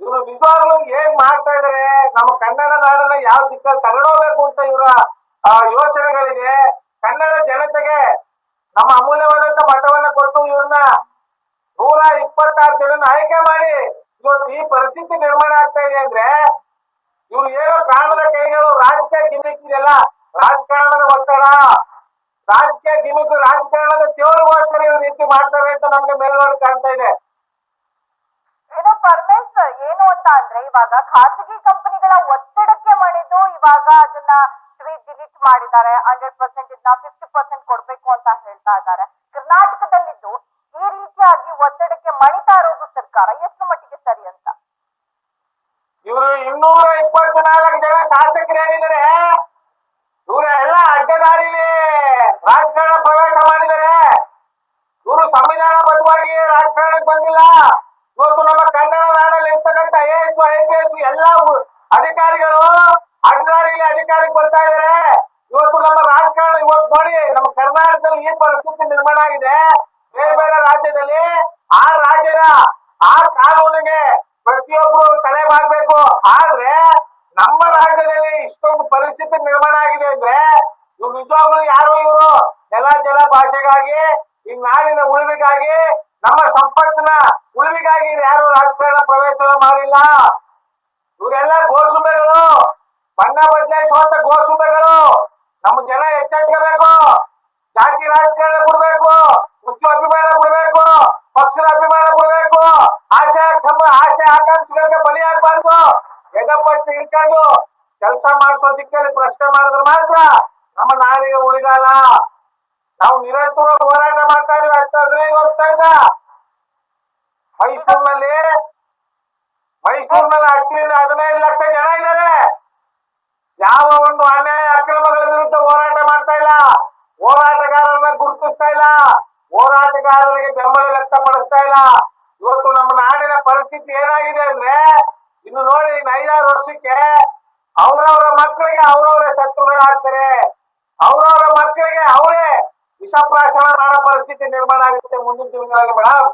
ಇವರು ನಿಜವಾಗ್ಲೂ ಏನ್ ಮಾಡ್ತಾ ಇದಾರೆ, ನಮ್ಮ ಕನ್ನಡ ನಾಡನ್ನ ಯಾವ ದಿಕ್ಕಲ್ಲಿ ತಗೊಂಡೋಗ್ಬೇಕು ಅಂತ ಇವರ ಯೋಚನೆಗಳಿಗೆ, ಕನ್ನಡ ಜನತೆಗೆ ನಮ್ಮ ಅಮೂಲ್ಯವಾದಂತ ಮತವನ್ನ ಕೊಟ್ಟು ಇವ್ರನ್ನ 126 ಜನನ ಆಯ್ಕೆ ಮಾಡಿ ಇವತ್ತು ಈ ಪರಿಸ್ಥಿತಿ ನಿರ್ಮಾಣ ಆಗ್ತಾ ಇದೆ ಅಂದ್ರೆ, ಇವ್ರು ಏನೋ ಕಾರಣದ ಕೈಗಳು ರಾಜಕೀಯ ಗಿಮಿಕ್ ಇದೆಲ್ಲ, ರಾಜಕಾರಣದ ಒತ್ತಡ, ರಾಜಕೀಯ ಗಿಮಿಕ್, ರಾಜಕಾರಣದ ತೀವ್ರಗೋಸ್ಕರ ಇವ್ರು ರೀತಿ ಮಾಡ್ತಾರೆ ಅಂತ ನಮ್ಗೆ ಮೇಲ್ನೋಡಿ ಕಾಣ್ತಾ ಇದೆ. ಏನೋ ಪರಮೇಶ್ವರ್, ಏನು ಅಂತ ಅಂದ್ರೆ ಇವಾಗ ಖಾಸಗಿ ಕಂಪನಿಗಳ ಒತ್ತಡಕ್ಕೆ ಮಣಿದು ಇವಾಗ ಅದನ್ನ ಟ್ವೀಟ್ ಡಿಲೀಟ್ ಮಾಡಿದ್ದಾರೆ. 100% ಇದನ್ನ 50% ಕೊಡ್ಬೇಕು ಅಂತ ಹೇಳ್ತಾ ಇದ್ದಾರೆ. ಕರ್ನಾಟಕದಲ್ಲಿದ್ದು ಈ ರೀತಿಯಾಗಿ ಒತ್ತಡಕ್ಕೆ ಮಣಿತಾ ಇರೋದು ಸರ್ಕಾರ ಎಷ್ಟು ಮಟ್ಟಿಗೆ ಸರಿ ಅಂತ? ಇವರು 224 ಜನ ಶಾಸಕರು ಏನಿದ್ದಾರೆ, ಇವರೆಲ್ಲ ಅಡ್ಡದಾರಿಲಿ ರಾಜಕಾರಣ ಪ್ರವೇಶ ಮಾಡಿದ್ದಾರೆ. ಇವರು ಸಂವಿಧಾನಬದ್ಧವಾಗಿ ರಾಜಕಾರಣಕ್ಕೆ ಬಂದಿಲ್ಲ. ಇವತ್ತು ನಮ್ಮ ಕನ್ನಡ ನಾಡಲ್ಲಿ ಇರ್ತಕ್ಕಂಥ IAS, IPS ಎಲ್ಲ ಅಧಿಕಾರಿಗಳು ಅಡ್ಡದಾರಿಲಿ ಅಧಿಕಾರಕ್ಕೆ ಬರ್ತಾ ಇದ್ದಾರೆ. ಇವತ್ತು ನಮ್ಮ ರಾಜಕಾರಣ ಇವತ್ತು ನೋಡಿ ನಮ್ಮ ಕರ್ನಾಟಕದಲ್ಲಿ ಈ ಪರಿಸ್ಥಿತಿ ನಿರ್ಮಾಣ ಆಗಿದೆ. ಬೇರೆ ಬೇರೆ ರಾಜ್ಯದಲ್ಲಿ ಆ ರಾಜ್ಯದ ಆ ಕಾನೂನಿಗೆ ಪ್ರತಿಯೊಬ್ರು ತಲೆ ಬಾಗ್ಬೇಕು. ಆದ್ರೆ ನಮ್ಮ ರಾಜ್ಯದಲ್ಲಿ ಇಷ್ಟೊಂದು ಪರಿಸ್ಥಿತಿ ನಿರ್ಮಾಣ ಆಗಿದೆ ಅಂದ್ರೆ, ಇವ್ರು ನಿಜವಾಗ್ಲೂ ಯಾರು ಇವರು ಜಲ ಭಾಷೆಗಾಗಿ, ಈ ನಾಡಿನ ಉಳಿವಿಗಾಗಿ, ನಮ್ಮ ಸಂಪತ್ತಿನ ಉಳಿವಿಗಾಗಿ ಯಾರು ರಾಜಕಾರಣ ಪ್ರವೇಶ ಮಾಡಿಲ್ಲ. ಇವರೆಲ್ಲ ಗೋಸುಂಬೆಗಳು, ಬಣ್ಣ ಬದಲಾಯಿಸುವಂತ ಗೋಸುಂಬೆಗಳು. ನಮ್ಮ ಜನ ಎಚ್ಚೆತ್ಕೋಬೇಕು. ಜಾತಿ ರಾಜಕಾರಣ ಬಿಡ್ಬೇಕು, ಹುಚ್ಚು ಅಭಿಮಾನ ಬಿಡ್ಬೇಕು, ಪಕ್ಷದ ಅಭಿಮಾನ ಬಿಡ್ಬೇಕು, ಆಸೆ ಆಕಾಂಕ್ಷೆಗಳಿಗೆ ಬಲಿಯಾಗಬಾರ್ದು. ಎದಪಟ್ಟು ಇಟ್ಕೊಂಡು ಕೆಲಸ ಮಾಡಿಸೋ ದಿಕ್ಕಲ್ಲಿ ಪ್ರಶ್ನೆ ಮಾಡಿದ್ರೆ ಮಾತ್ರ ನಮ್ಮ ನಾಡಿಗೆ ಉಳಿಗಾಲ. ನಾವು ನಿರಂತರ ಹೋರಾಟ ಮಾಡ್ತಾ ಇದೀವಿ. 15 ವರ್ಷದಿಂದ ಮೈಸೂರಿನಲ್ಲಿ 10-15 ಲಕ್ಷ ಜನ ಇದ್ದಾರೆ. ಯಾವ ಒಂದು ಅನ್ಯಾಯ ಅಕ್ರಮಗಳ ವಿರುದ್ಧ ಹೋರಾಟ ಮಾಡ್ತಾ ಇಲ್ಲ, ಹೋರಾಟಗಾರರನ್ನ ಗುರುತಿಸ್ತಾ ಇಲ್ಲ, ಹೋರಾಟಗಾರರಿಗೆ ಬೆಂಬಲ ವ್ಯಕ್ತಪಡಿಸ್ತಾ ಇಲ್ಲ. ಇವತ್ತು ನಮ್ಮ ನಾಡಿನ ಪರಿಸ್ಥಿತಿ ಏನಾಗಿದೆ ಅಂದ್ರೆ, ಇನ್ನು ನೋಡಿ 5-6 ವರ್ಷಕ್ಕೆ ಅವರವರ ಮಕ್ಕಳಿಗೆ ಅವರವರೇ ಶತ್ರುಗಳಾಗ್ತಾರೆ, ಅವರವರ ಮಕ್ಕಳಿಗೆ ಅವರೇ ವಿಷಪ್ರಾಶನ ಮಾಡೋ ಪರಿಸ್ಥಿತಿ ನಿರ್ಮಾಣ ಆಗುತ್ತೆ ಮುಂದಿನ ದಿನಗಳಲ್ಲಿ. ಮೇಡಮ್,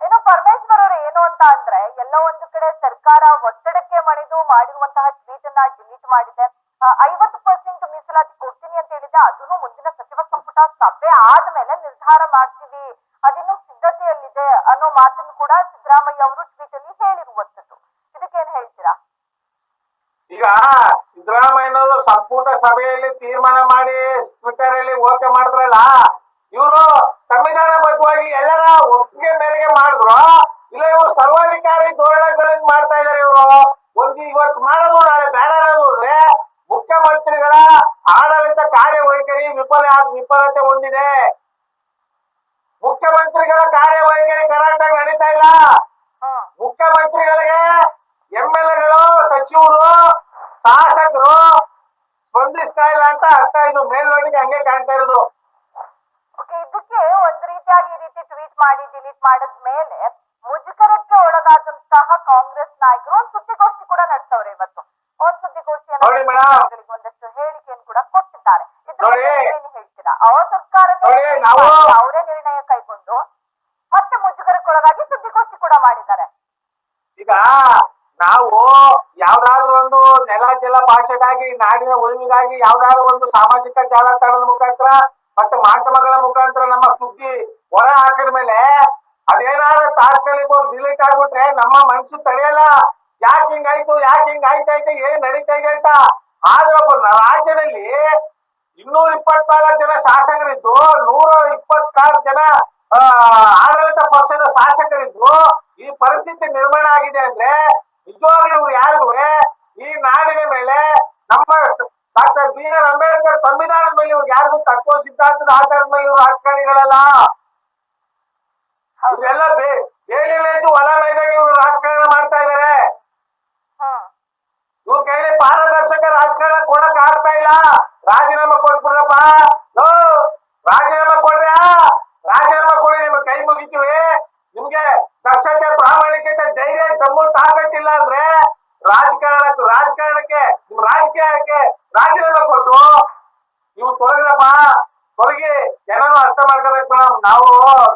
ಏನೋ ಪರಮೇಶ್ವರ್ ಅವರು ಏನು ಅಂತ ಅಂದ್ರೆ, ಎಲ್ಲ ಒಂದು ಕಡೆ ಸರ್ಕಾರ ಒತ್ತಡಕ್ಕೆ ಮಣಿದು ಮಾಡಿರುವಂತಹ ಟ್ವೀಟ್ ಅನ್ನ ಡಿಲೀಟ್ ಮಾಡಿದೆ. 50% ಮೀಸಲಾತಿ ಕೊಡ್ತೀನಿ ಅಂತ ಹೇಳಿದೆ. ಅದನ್ನು ಮುಂದಿನ ಸಚಿವ ಸಂಪುಟ ಸಭೆ ಆದ್ಮೇಲೆ ನಿರ್ಧಾರ ಮಾಡ್ತೀವಿ, ಅದಿನ್ನು ಸಿದ್ಧತೆಯಲ್ಲಿದೆ ಅನ್ನೋ ಮಾತನ್ನು ಕೂಡ ಸಿದ್ದರಾಮಯ್ಯ ಅವರು ಟ್ವೀಟ್ ಅಲ್ಲಿ ಹೇಳಿರುವಂತದ್ದು. ಇದಕ್ಕೇನ್ ಹೇಳ್ತೀರಾ? ಈಗ ಸಿದ್ದರಾಮಯ್ಯನವರು ಸಂಪುಟ ಸಭೆಯಲ್ಲಿ ತೀರ್ಮಾನ ಮಾಡಿ ಟ್ವಿಟರ್ ಅಲ್ಲಿ ಓಕೆ ಮಾಡಿದ್ರಲ್ಲ, ಇವರು ಸಂವಿಧಾನಬದ್ಧವಾಗಿ ಎಲ್ಲರ ಒಪ್ಪಿಗೆ ಮೇರೆಗೆ ಮಾಡಿದ್ರು, ಇಲ್ಲ ಇವರು ಸರ್ವಾಧಿಕಾರಿ ಧೋರಣೆಗಳನ್ನು ಮಾಡ್ತಾ ಇದಾರೆ. ಇವರು ಇವತ್ತು ಮಾಡೋದು ನಾಳೆ ಬೇಡ ಅನ್ನೋದು ಅಂದ್ರೆ ಮುಖ್ಯಮಂತ್ರಿಗಳ ಆಡಳಿತ ಕಾರ್ಯವೈಖರಿ ವಿಫಲತೆ ಹೊಂದಿದೆ. ಮುಖ್ಯಮಂತ್ರಿಗಳ ಕಾರ್ಯವೈಖರಿ ಕರೆಕ್ಟಾಗಿ ನಡೀತಾ ಇಲ್ಲ. ಮುಖ್ಯಮಂತ್ರಿಗಳಿಗೆ MLAಗಳು, ಸಚಿವರು, ಶಾಸಕರು ಸ್ಪಂದಿಸ್ತಾ ಇಲ್ಲ ಅಂತ ಅರ್ಥ. ಇದು ಮೇಲ್ನೋಟಿಗೆ ಹಂಗೆ ಕಾಣ್ತಾ ಇರೋದು. ಇದಕ್ಕೆ ಒಂದ್ ರೀತಿಯಾಗಿ ಈ ರೀತಿ ಟ್ವೀಟ್ ಮಾಡಿ ಡಿಲೀಟ್ ಮಾಡಿದ್ಮೇಲೆ ಮುಜುಗರಕ್ಕೆ ಒಳಗಾದಂತಹ ಕಾಂಗ್ರೆಸ್ ನಾಯಕರು ಒಂದ್ ಸುದ್ದಿಗೋಷ್ಠಿ ಕೂಡ ನಡೆಸವ್ರೆ. ಇವತ್ತು ಒಂದ್ ಸುದ್ದಿಗೋಷ್ಠಿಯನ್ನು ಒಂದಷ್ಟು ಹೇಳಿಕೆಯನ್ನು ಕೂಡ ಕೊಟ್ಟಿದ್ದಾರೆ. ಏನು ಹೇಳ್ತೀರಾ? ಸರ್ಕಾರಕ್ಕೆ ಅವರೇ ನಿರ್ಣಯ ಕೈಗೊಂಡು ಮತ್ತೆ ಮುಜುಗರಕ್ಕೊಳಗಾಗಿ ಸುದ್ದಿಗೋಷ್ಠಿ ಕೂಡ ಮಾಡಿದ್ದಾರೆ. ಈಗ ನಾವು ಯಾವ್ದಾದ್ರು ಒಂದು ನೆಲ ಜಲ ಭಾಷೆಗಾಗಿ, ನಾಡಿನ ಉಳಿವಿಗಾಗಿ ಯಾವ್ದಾದ್ರು ಒಂದು ಸಾಮಾಜಿಕ ಜಾಲತಾಣದ ಮುಖಾಂತರ ಮತ್ತೆ ಮಾಧ್ಯಮಗಳ ಮುಖಾಂತರ ನಮ್ಮ ಸುದ್ದಿ ಹೊರ ಹಾಕಿದ ಮೇಲೆ ಅದೇನಾದ್ರೂ ತಾತ್ಕಾಲಿಕ ಡಿಲೀಟ್ ಆಗ್ಬಿಟ್ರೆ ನಮ್ಮ ಮನಸ್ಸು ತಡೆಯಲ್ಲ. ಯಾಕೆ ಹಿಂಗಾಯ್ತು, ಏನ್ ನಡೀತಾ ಇದೆ ಅಂತ. ಆದ್ರೆ ಒಬ್ಬ ರಾಜ್ಯದಲ್ಲಿ 224 ಜನ ಶಾಸಕರಿದ್ದು, 126 ಜನ ಆಡಳಿತ ಪಕ್ಷದ ಶಾಸಕರಿದ್ದು ಈ ಪರಿಸ್ಥಿತಿ ನಿರ್ಮಾಣ ಆಗಿದೆ ಅಂದ್ರೆ ನಿಜವಾಗ್ಲೂ ಇವ್ರು ಯಾರಿಗೂ ಈ ನಾಡಿನ ಮೇಲೆ, ನಮ್ಮ ಡಾಕ್ಟರ್ BR ಅಂಬೇಡ್ಕರ್ ಸಂವಿಧಾನದ ಮೇಲೆ ಇವ್ರು ಯಾರಿಗೂ ತತ್ವ ಸಿದ್ಧಾಂತದ ಆಧಾರದ ಮೇಲೆ ಇವ್ರು ರಾಜಕಾರಣಿಗಳಲ್ಲ. ಇವರೆಲ್ಲ ಬೇಲಿಲೇಟು ಹೊಲ ಮೈದಾಗಿ ಇವ್ರು ರಾಜಕಾರಣ ಮಾಡ್ತಾ ಇದಾರೆ. ಇವ್ರ ಕೈಲಿ ಪಾರದರ್ಶಕ ರಾಜಕಾರಣ ಕೊಡಕ್ ಆಗ್ತಾ ಇಲ್ಲ. ರಾಜೀನಾಮೆ ಕೊಟ್ಬಿಡ್ರಪ್ಪ, ರಾಜೀನಾಮೆ ಕೊಡ್ರಿ, ರಾಜೀನಾಮೆ ಕೊಡಿ, ನಿಮ್ಗೆ ಕೈ ಮುಗಿತೀವಿ. ನಿಮ್ಗೆ ದಕ್ಷತೆ, ಪ್ರಾಮಾಣಿಕತೆ, ಧೈರ್ಯ, ದಮ್ಮು, ತಾಕತ್ತಿಲ್ಲ ಅಂದ್ರೆ ರಾಜಕಾರಣಕ್ಕೆ ನಿಮ್ ರಾಜಕೀಯಕ್ಕೆ ರಾಜೀನಾಮೆ ಕೊಟ್ಟು ನೀವು ತೊಲಗಿರಪ್ಪ, ತೊಲಗಿ. ಜನನು ಅರ್ಥ ಮಾಡ್ಕೋಬೇಕು ಮೇಡಮ್. ನಾವು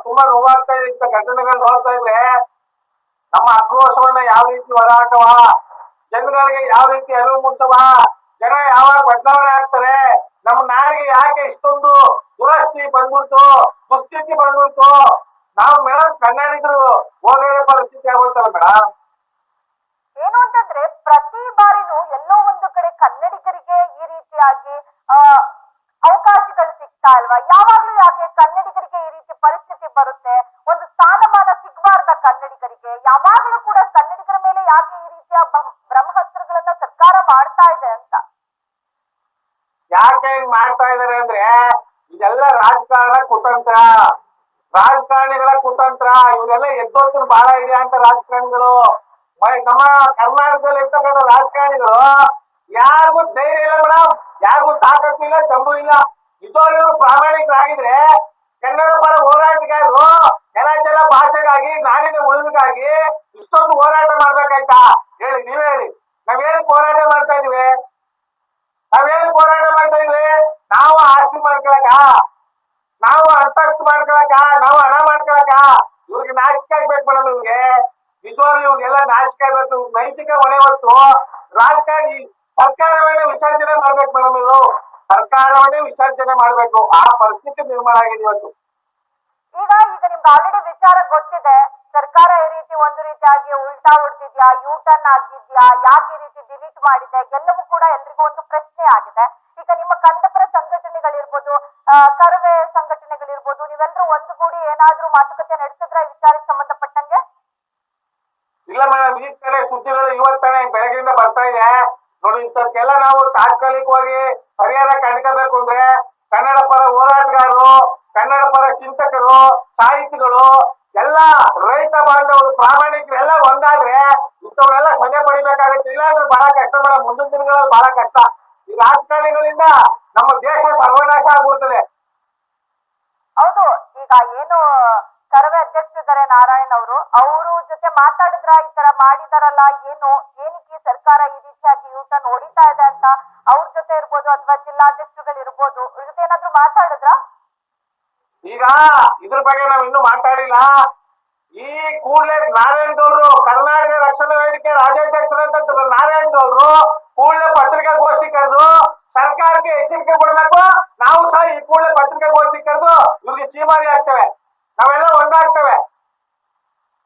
ತುಂಬಾ ನೋವಾಗ್ತಾ ಇದೆ ಇಂಥ ಘಟನೆಗಳು ನೋಡ್ತಾ ಇದ್ರೆ. ನಮ್ಮ ಆಕ್ರೋಶವನ್ನ ಯಾವ ರೀತಿ ಹೊರಹಾಕವ, ಜನಗಳಿಗೆ ಯಾವ ರೀತಿ ಅರಿವು ಮೂಡಿಸವ, ಜನ ಯಾವಾಗ ಬದಲಾವಣೆ ಆಗ್ತಾರೆ, ನಮ್ಮ ನಾಡಿಗೆ ಯಾಕೆ ಇಷ್ಟೊಂದು ದುರಸ್ಥಿತಿ ಬಂದ್ಬಿಡ್ತು, ದುಸ್ಥಿತಿ ಬಂದ್ಬಿಡ್ತು. ನಾವು ಮೇಡಮ್ ಕನ್ನಡಿಗರು ಹೋಗೋ ಪರಿಸ್ಥಿತಿ ಆಗೋಯ್ತಲ್ಲ ಮೇಡಮ್. ಏನು ಅಂತಂದ್ರೆ ಪ್ರತಿ ಬಾರಿನೂ ಎಲ್ಲೋ ಒಂದು ಕಡೆ ಕನ್ನಡಿಗರಿಗೆ ಈ ರೀತಿಯಾಗಿ ಅವಕಾಶಗಳು ಸಿಗ್ತಾ ಅಲ್ವಾ? ಯಾವಾಗ್ಲೂ ಯಾಕೆ ಕನ್ನಡಿಗರಿಗೆ ಈ ರೀತಿ ಪರಿಸ್ಥಿತಿ ಬರುತ್ತೆ? ಒಂದು ಸ್ಥಾನಮಾನ ಸಿಗಬಾರ್ದ ಕನ್ನಡಿಗರಿಗೆ? ಯಾವಾಗ್ಲೂ ಕೂಡ ಕನ್ನಡಿಗರ ಮೇಲೆ ಯಾಕೆ ಈ ರೀತಿಯ ಬ್ರಹ್ಮಾಸ್ತ್ರಗಳನ್ನ ಸರ್ಕಾರ ಮಾಡ್ತಾ ಇದೆ ಅಂತ? ಯಾಕೆ ಹಿಂಗ್ ಮಾಡ್ತಾ ಇದಾರೆ ಅಂದ್ರೆ ಇದೆಲ್ಲ ರಾಜಕಾರಣ ಕುತಂತ್ರ, ರಾಜಕಾರಣಿಗಳ ಕುತಂತ್ರ. ಇವರೆಲ್ಲ ಎದ್ದೊತ್ತಿನ ಬಹಳ ಇದೆ ಅಂತ ರಾಜಕಾರಣಿಗಳು. ನಮ್ಮ ಕರ್ನಾಟಕದಲ್ಲಿ ಇರ್ತಕ್ಕಂಥ ರಾಜಕಾರಣಿಗಳು ಯಾರಿಗೂ ಧೈರ್ಯ ಇಲ್ಲ ಮೇಡಮ್, ಯಾರಿಗೂ ತಾಕತ್ತು ಇಲ್ಲ, ದಮ್ಮು ಇಲ್ಲ. ನಿಜವಾಗ್ಲೂ ಇವರು ಪ್ರಾಮಾಣಿಕರಾಗಿದ್ರೆ ಕನ್ನಡ ಪರ ಹೋರಾಟಗಾರರು ನೆಲ ಜಲ ಭಾಷೆಗಾಗಿ, ನಾಡಿನ ಉಳಿವಿಗಾಗಿ ಇಷ್ಟೊಂದು ಹೋರಾಟ ಮಾಡ್ಬೇಕಾಯ್ತಾ? ಹೇಳಿ, ನೀವೇ ಹೇಳಿ. ನಾವೇನಕ್ಕೆ ಹೋರಾಟ ಮಾಡ್ತಾ ಇದೀವಿ? ನಾವು ಆಸ್ತಿ ಮಾಡ್ಕೊಳಕ, ನಾವು ಅಂತಸ್ತು ಮಾಡ್ಕೊಳಕ, ನಾವು ಹಣ ಮಾಡ್ಕೊಳಕ? ಇವ್ರಿಗೆ ನಾಚಿಕೆ ಆಗ್ಬೇಕು ಮೇಡಮ್. ಇವ್ರಿಗೆ ನಿಜವಾಗ್ಲೂ ಇವ್ರಿಗೆಲ್ಲ ನಾಚಿಕೆ ಆಗ್ಬೇಕು. ನೈತಿಕ ಹೊಣೆ ಹೊತ್ತು ರಾಜಕಾರಣಿ ಸರ್ಕಾರವನ್ನೇ ವಿಸರ್ಜನೆ ಮಾಡ್ಬೇಕು ಮೇಡಮ್. ಇದು ಸರ್ಕಾರವನ್ನೇ ವಿಸರ್ಜನೆ ಮಾಡ್ಬೇಕು. ಆ ಪರಿಸ್ಥಿತಿ ನಿರ್ಮಾಣ ಆಗಿದೆ ಇವತ್ತು. ಈಗ ನಿಮ್ಗೆ ಆಲ್ರೆಡಿ ವಿಚಾರ ಗೊತ್ತಿದೆ. ಸರ್ಕಾರ ಈ ರೀತಿ ಒಂದು ರೀತಿಯಾಗಿ ಉಲ್ಟಾ ಹೊಡ್ತಿದ್ಯಾ, ಯೂಟರ್ನ್ ಆಗಿದ್ಯಾ, ಯಾಕೆ ಈ ರೀತಿ ಡಿಲೀಟ್ ಮಾಡಿದೆ, ಎಲ್ಲವೂ ಕೂಡ ಎಲ್ರಿಗೂ ಒಂದು ಪ್ರಶ್ನೆ ಆಗಿದೆ. ಈಗ ನಿಮ್ಮ ಕಂದಪರ ಸಂಘಟನೆಗಳಿರ್ಬೋದು, ಕರವೇ ಸಂಘಟನೆಗಳಿರ್ಬೋದು, ನೀವೆಲ್ಲರೂ ಒಂದುಗೂಡಿ ಏನಾದ್ರೂ ಮಾತುಕತೆ ನಡೆಸಿದ್ರೆ ಈ ವಿಚಾರಕ್ಕೆ ಸಂಬಂಧಪಟ್ಟಂಗೆ? ಇಲ್ಲ ಮೇಡಮ್, ಈ ಕಡೆ ಸುದ್ದಿಗಳು ಇವತ್ತಾನೆ ಬೆಳಗ್ಗೆಯಿಂದ ಬರ್ತಾ ಇದೆ ನೋಡಿ. ಇಂಥಕ್ಕೆಲ್ಲ ನಾವು ತಾತ್ಕಾಲಿಕವಾಗಿ ಪರಿಹಾರ ಕಂಡ್ಕೋಬೇಕು ಅಂದ್ರೆ ಕನ್ನಡ ಪರ ಹೋರಾಟಗಾರರು, ಕನ್ನಡ ಪರ ಚಿಂತಕರು, ಸಾಹಿತಿಗಳು, ಎಲ್ಲ ರೈತ ಬಾಂಧವರು, ಪ್ರಾಮಾಣಿಕರು ಎಲ್ಲ ಒಂದಾದ್ರೆ ಇಂಥವರೆಲ್ಲ ಸಭೆ ಪಡಿಬೇಕಾಗುತ್ತೆ. ಇಲ್ಲಾಂದ್ರೆ ಬಹಳ ಕಷ್ಟ ಮೇಡಮ್. ಮುಂದಿನ ದಿನಗಳಲ್ಲಿ ಬಹಳ ಕಷ್ಟ. ಈ ರಾಜಕಾರಣಿಗಳಿಂದ ನಮ್ಮ ದೇಶ ಸರ್ವನಾಶ ಆಗ್ಬಿಡ್ತದೆ. ಹೌದು. ಈಗ ಏನು ಕರವೇ ಅಧ್ಯಕ್ಷರಿದ್ದಾರೆ ನಾರಾಯಣ್ ಅವರು ಜೊತೆ ಮಾತಾಡಿದ್ರ ಈ ತರ ಮಾಡಿದಾರಲ್ಲ, ಏನಕ್ಕೆ ಸರ್ಕಾರ ಈ ರೀತಿಯಾಗಿ ಯೂಟರ್ನ್ ಹೊಡಿತಾ ಇದೆ ಅಂತ ಅವ್ರ ಜೊತೆ ಇರ್ಬೋದು ಅಥವಾ ಜಿಲ್ಲಾಧ್ಯಕ್ಷರುಗಳು ಇರ್ಬೋದು, ಇವ್ರ ಜೊತೆ ಏನಾದ್ರು ಮಾತಾಡಿದ್ರ? ಈಗ ಇದ್ರ ಬಗ್ಗೆ ನಾವ್ ಇನ್ನೂ ಮಾತಾಡಿಲ್ಲ. ಈ ಕೂಡಲೇ ನಾರಾಯಣ್ ಗೌಡ್ರು, ಕರ್ನಾಟಕ ರಕ್ಷಣಾ ವೇದಿಕೆ ರಾಜ್ಯಾಧ್ಯಕ್ಷರಂತ ನಾರಾಯಣ್ ಗೌಡ್ರು ಕೂಡಲೇ ಪತ್ರಿಕಾಗೋಷ್ಠಿ ಕರೆದು ಸರ್ಕಾರಕ್ಕೆ ಎಚ್ಚರಿಕೆ ಕೊಡಬೇಕು. ನಾವು ಸಹ ಈ ಕೂಡಲೇ ಪತ್ರಿಕಾಗೋಷ್ಠಿ ಕರೆದು ಇವ್ರಿಗೆ ಚೀಮಾರಿ ಆಗ್ತೇವೆ, ನಾವೆಲ್ಲ ಒಂದಾಗ್ತೇವೆ.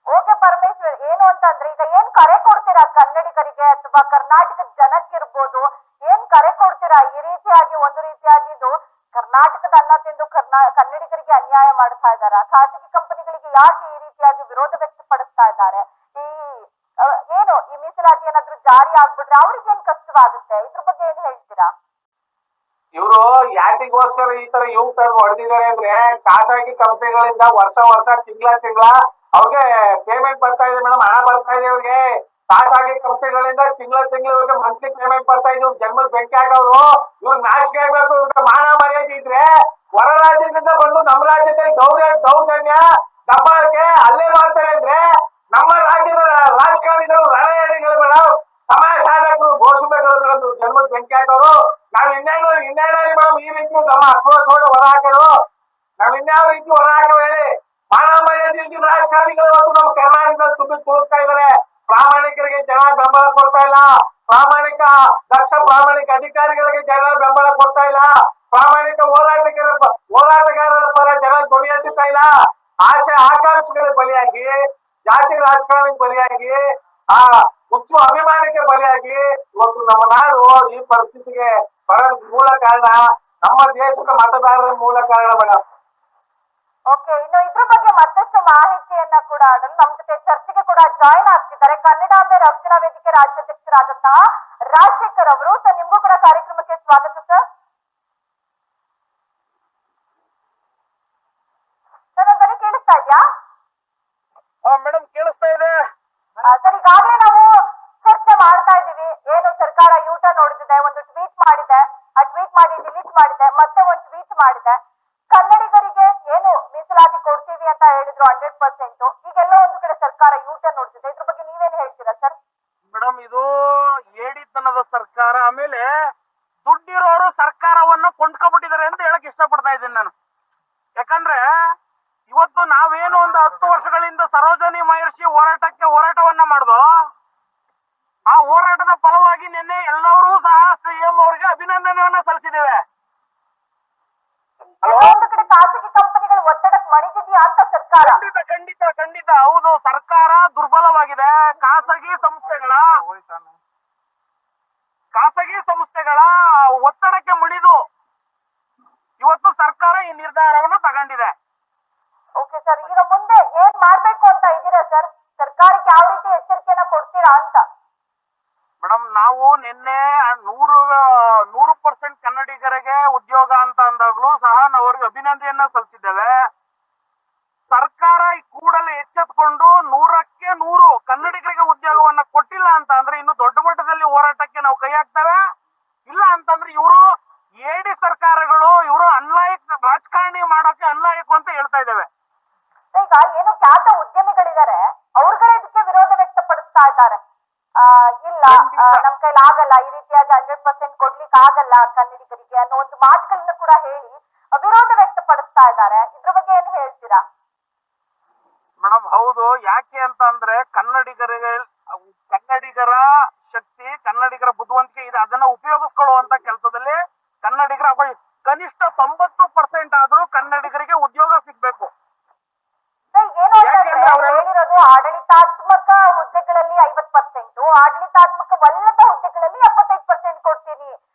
ಓಕೆ ಪರಮೇಶ್ವರ್, ಏನು ಅಂತಂದ್ರೆ ಈಗ ಏನ್ ಕರೆ ಕೊಡ್ತೀರಾ ಕನ್ನಡಿಗರಿಗೆ ಅಥವಾ ಅಥವಾ ಕರ್ನಾಟಕದ ಜನಕ್ಕಿರ್ಬೋದು ಏನ್ ಕರೆ ಕೊಡ್ತೀರಾ? ಈ ರೀತಿಯಾಗಿ ಒಂದು ರೀತಿಯಾಗಿ ಇದು ಕರ್ನಾಟಕದ ಅನ್ನ ತಿಂದು ಕನ್ನಡಿಗರಿಗೆ ಅನ್ಯಾಯ ಮಾಡ್ತಾ ಇದ್ದಾರೆ. ಖಾಸಗಿ ಕಂಪನಿಗಳಿಗೆ ಯಾಕೆ ಈ ರೀತಿಯಾಗಿ ವಿರೋಧ ವ್ಯಕ್ತಪಡಿಸ್ತಾ ಇದ್ದಾರೆ? ಈ ಏನು ಈ ಮೀಸಲಾತಿ ಏನಾದ್ರೂ ಜಾರಿ ಆಗ್ಬಿಟ್ರೆ ಅವ್ರಿಗೆ ಏನ್ ಕಷ್ಟವಾಗುತ್ತೆ? ಇದ್ರ ಬಗ್ಗೆ ಏನ್ ಹೇಳ್ತೀರಾ? ಇವರು ಯಾತಿಗೋಸ್ಕರ ಈ ತರ ಯೂ ಟರ್ನ್ ಹೊಡೆದಿದ್ದಾರೆ ಅಂದ್ರೆ ಖಾಸಗಿ ಕಂಪನಿಗಳಿಂದ ವರ್ಷ ತಿಂಗಳ ಅವ್ರಿಗೆ ಪೇಮೆಂಟ್ ಬರ್ತಾ ಇದೆ ಮೇಡಮ್, ಹಣ ಬರ್ತಾ ಇದೆ ಅವ್ರಿಗೆ. ಖಾಸಗಿ ಕಂಪನಿಗಳಿಂದ ತಿಂಗಳ ಇವ್ರಿಗೆ ಮಂತ್ಲಿ ಪೇಮೆಂಟ್ ಬರ್ತಾ ಇದೆ. ಜನ್ಮದ ಬೆಂಕಿ ಹಾಕವ್ರು. ಇವ್ರಿಗೆ ನಾಚಿಕೆ ಆಗ್ಬೇಕು. ಇವ್ರಿಗೆ ಮಾನ ಮರ್ಯಾದೆ ಇದ್ರೆ ಹೊರ ರಾಜ್ಯದಿಂದ ಬಂದು ನಮ್ಮ ರಾಜ್ಯದಲ್ಲಿ ದೌರ್ಜನ್ಯ ದಬ್ಬಾಳಿಕೆ ಅಲ್ಲೇ ಮಾಡ್ತಾರೆ ಅಂದ್ರೆ ನಮ್ಮ ರಾಜ್ಯದ ರಾಜಕಾರಣಿಗಳು ರಣಹೇಡಿಗಳು ಮೇಡಮ್, ಸಮಾಜ ಸಾಧಕರು ಘೋಷಣೆಗಳು ಜನ್ಮದ ಬೆಂಕಿ ಹಾಕೋರು. ನಾವ್ ಇನ್ನೇನು ಮೇಡಮ್ ಈ ರೀತಿ ನಮ್ಮ ಆಕ್ರೋಶವನ್ನು ಹೊರ ಹಾಕೋರು. ನಾವ್ ಇನ್ಯಾವ ರೀತಿ ಹೊರ ಹಾಕೋ ಹೇಳಿ? ಮಾನ ಮರ್ಯಾದೆ ರಾಜಕಾರಣಿಗಳು ಇವತ್ತು ನಮ್ಮ ಕರ್ನಾಟಕದಲ್ಲಿ ತುಂಬಿ ತುಳುಕ್ತಾ ಇದಾರೆ. ಪ್ರಾಮಾಣಿಕರಿಗೆ ಜನ ಬೆಂಬಲ ಕೊಡ್ತಾ ಇಲ್ಲ. ದಕ್ಷ ಪ್ರಾಮಾಣಿಕ ಅಧಿಕಾರಿಗಳಿಗೆ ಜನ ಬೆಂಬಲ ಕೊಡ್ತಾ ಇಲ್ಲ. ಪ್ರಾಮಾಣಿಕ ಹೋರಾಟಗಾರರ ಪರ ಜನ ಧ್ವನಿ ಎತ್ತುತ್ತಾ ಇಲ್ಲ. ಆಸೆ ಆಕಾಂಕ್ಷೆಗಳಿಗೆ ಬಲಿಯಾಗಿ, ಜಾತಿ ರಾಜಕಾರಣಕ್ಕೆ ಬಲಿಯಾಗಿ, ಆ ಹುಚ್ಚು ಅಭಿಮಾನಕ್ಕೆ ಬಲಿಯಾಗಿ ಇವತ್ತು ನಮ್ಮ ನಾಡು ಈ ಪರಿಸ್ಥಿತಿಗೆ ಬರೋದ್ ಮೂಲ ಕಾರಣ ನಮ್ಮ ದೇಶದ ಮತದಾರರ ಮೂಲ ಕಾರಣ ಮೇಡಮ್. ಓಕೆ, ಇನ್ನು ಇದ್ರ ಬಗ್ಗೆ ಮತ್ತಷ್ಟು ಮಾಹಿತಿಯನ್ನ ಕೂಡ ನಮ್ ಜೊತೆ ಚರ್ಚೆಗೆ ಕೂಡ ಜಾಯಿನ್ ಆಗ್ತಿದ್ದಾರೆ ಕನ್ನಡಾಂಬೆ ರಕ್ಷಣಾ ವೇದಿಕೆ ರಾಜ್ಯಾಧ್ಯಕ್ಷರಾದಂತಹ ರಾಜಶೇಖರ್ ಅವರು. ಸರ್, ನಿಮ್ಗೂ ಕೂಡ ಕಾರ್ಯಕ್ರಮಕ್ಕೆ ಸ್ವಾಗತ ಸರ್. ನನ್ನ ಧ್ವನಿ ಕೇಳಿಸ್ತಾ ಇದೆಯಾ? ಮೇಡಮ್ ಕೇಳಿಸ್ತಾ ಇದೆ ಸರ್, ಈಗಾಗಲೇ ನಾವು ಚರ್ಚೆ ಮಾಡ್ತಾ ಇದ್ದೀವಿ. ಏನು ಸರ್ಕಾರ ಯೂಟರ್ನ್ ಹೊಡೆದಿದೆ, ಒಂದು ಟ್ವೀಟ್ ಮಾಡಿದೆ, ಆ ಟ್ವೀಟ್ ಮಾಡಿ ಡಿಲೀಟ್ ಮಾಡಿದೆ, ಮತ್ತೆ ಒಂದು ಟ್ವೀಟ್ ಮಾಡಿದೆ. ಕನ್ನಡಿಗರಿಗೆ ಏನು ಮೀಸಲಾತಿ ಕೊಡ್ತೀವಿ ಅಂತ ಹೇಳಿದ್ರು 100%. ಈಗೆಲ್ಲ ಒಂದು ಕಡೆ ಸರ್ಕಾರ ಯೂಟರ್ನ್ ಹೊಡೆದಿದೆ. ಇದ್ರ ಬಗ್ಗೆ ನೀವೇನ್ ಹೇಳ್ತೀರಾ ಸರ್? ಮೇಡಮ್, ಇದು ಏಡಿತನದ ಸರ್ಕಾರ. ಆಮೇಲೆ ದುಡ್ಡಿರೋರು ಸರ್ಕಾರವನ್ನು ಕೊಂಡ್ಕೊಬಿಟ್ಟಿದ್ದಾರೆ ಅಂತ ಹೇಳಕ್ ಇಷ್ಟಪಡ್ತಾ ಇದ್ದೀನಿ ನಾನು. ಯಾಕಂದ್ರೆ ಇವತ್ತು ನಾವೇನು ಒಂದು 10 ವರ್ಷಗಳಿಂದ ಸರೋಜಿನಿ ಮಹರ್ಷಿ ಹೋರಾಟವನ್ನ ಮಾಡುದು, ಆ ಹೋರಾಟದ ಫಲವಾಗಿ ನಿನ್ನೆ ಎಲ್ಲರೂ ಸಹ ಸಿಎಂ ಅವರಿಗೆ ಅಭಿನಂದನೆಯನ್ನ ಸಲ್ಲಿಸಿದ್ದೇವೆ. ಒಂದು ಕಡೆ ಖಾಸಗಿ ಕಂಪನಿಗಳು ಒತ್ತಡಕ್ಕೆ ಮಣಿದಿದೆಯಾ ಅಂತ ಸರ್ಕಾರ? ಖಂಡಿತ ಹೌದು. ಸರ್ಕಾರ ದುರ್ಬಲವಾಗಿದೆ. ಖಾಸಗಿ ಸಂಸ್ಥೆಗಳ ಒತ್ತಡಕ್ಕೆ ಮಣಿದು ಇವತ್ತು ಸರ್ಕಾರ ಈ ನಿರ್ಧಾರವನ್ನು ತಗೊಂಡಿದೆ. ಓಕೆ ಸರ್, ಈಗ ಮುಂದೆ ಏನ್ ಮಾಡ್ಬೇಕು ಅಂತ ಇದ್ದೀರಾ ಸರ್? ಸರ್ಕಾರಕ್ಕೆ ಯಾವ ರೀತಿ ಎಚ್ಚರಿಕೆಯನ್ನ ಕೊಡ್ತೀರಾ ಅಂತ? ಮೇಡಮ್, ನಾವು ನಿನ್ನೆ 100% ಕನ್ನಡಿಗರಿಗೆ ಉದ್ಯೋಗ ಅಂತ ಅಂದಾಗ್ಲೂ ಸಹ ನಾವು ಅವ್ರಿಗೆ ಅಭಿನಂದನೆಯನ್ನ ಸಲ್ಲಿಸಿದ್ದೇವೆ. ಸರ್ಕಾರ ಕೂಡಲೇ ಎಚ್ಚೆತ್ಕೊಂಡು 100ಕ್ಕೆ 100 ಕನ್ನಡಿಗರಿಗೆ ಉದ್ಯೋಗವನ್ನ ಕೊಟ್ಟಿಲ್ಲ ಅಂತ ಅಂದ್ರೆ ಇನ್ನು ದೊಡ್ಡ ಮಟ್ಟದಲ್ಲಿ ಹೋರಾಟಕ್ಕೆ ನಾವು ಕೈ ಹಾಕ್ತೇವೆ. ಇಲ್ಲ ಅಂತಂದ್ರೆ ಇವರು ಏಡಿ ಸರ್ಕಾರಗಳು, ಇವರು ಅನ್ಲಾಯಕ್ ರಾಜಕಾರಣಿ ಮಾಡೋಕೆ ಅನ್ಲಾಯಕ್ ಅಂತ ಹೇಳ್ತಾ ಇದ್ದೇವೆ. ಈಗ ಏನು ಖ್ಯಾತ ಉದ್ಯಮಿಗಳಿದ್ದಾರೆ, ಅವ್ರುಗಳೇ ಇದಕ್ಕೆ ವಿರೋಧ ವ್ಯಕ್ತಪಡಿಸ್ತಾ ಇದ್ದಾರೆ. ಇಲ್ಲ, ನಮ್ ಕೈಲಿ ಆಗಲ್ಲ, ಈ ರೀತಿಯಾಗಿ 100% ಕೊಡ್ಲಿಕ್ಕೆ ಆಗಲ್ಲ ಕನ್ನಡಿಗರಿಗೆ ಅನ್ನೋ ಒಂದು ಮಾತುಗಳನ್ನ ಕೂಡ ಹೇಳಿ ವಿರೋಧ ವ್ಯಕ್ತಪಡಿಸ್ತಾ ಇದ್ದಾರೆ. ಇದ್ರ ಬಗ್ಗೆ ಏನ್ ಹೇಳ್ತೀರಾ? ಮೇಡಮ್, ಹೌದು. ಯಾಕೆ ಅಂತ ಅಂದ್ರೆ ಕನ್ನಡಿಗರ ಶಕ್ತಿ, ಕನ್ನಡಿಗರ ಬುದ್ಧಿವಂತಿಕೆ ಇದೆ. ಅದನ್ನ ಉಪಯೋಗಿಸ್ಕೊಳ್ಳುವಂತ ಕೆಲಸದಲ್ಲಿ ಕನ್ನಡಿಗರ ಕನಿಷ್ಠ 90% ಆದ್ರೂ ಕನ್ನಡಿಗರಿಗೆ ಉದ್ಯೋಗ ಸಿಗ್ಬೇಕು. ಏನು ಹೇಳಿರೋದು, ಆಡಳಿತಾತ್ಮಕ ಹುದ್ದೆಗಳಲ್ಲಿ 50%, ಆಡಳಿತಾತ್ಮಕವಲ್ಲದ ಹುದ್ದೆಗಳಲ್ಲಿ 75% ಕೊಡ್ತೀನಿ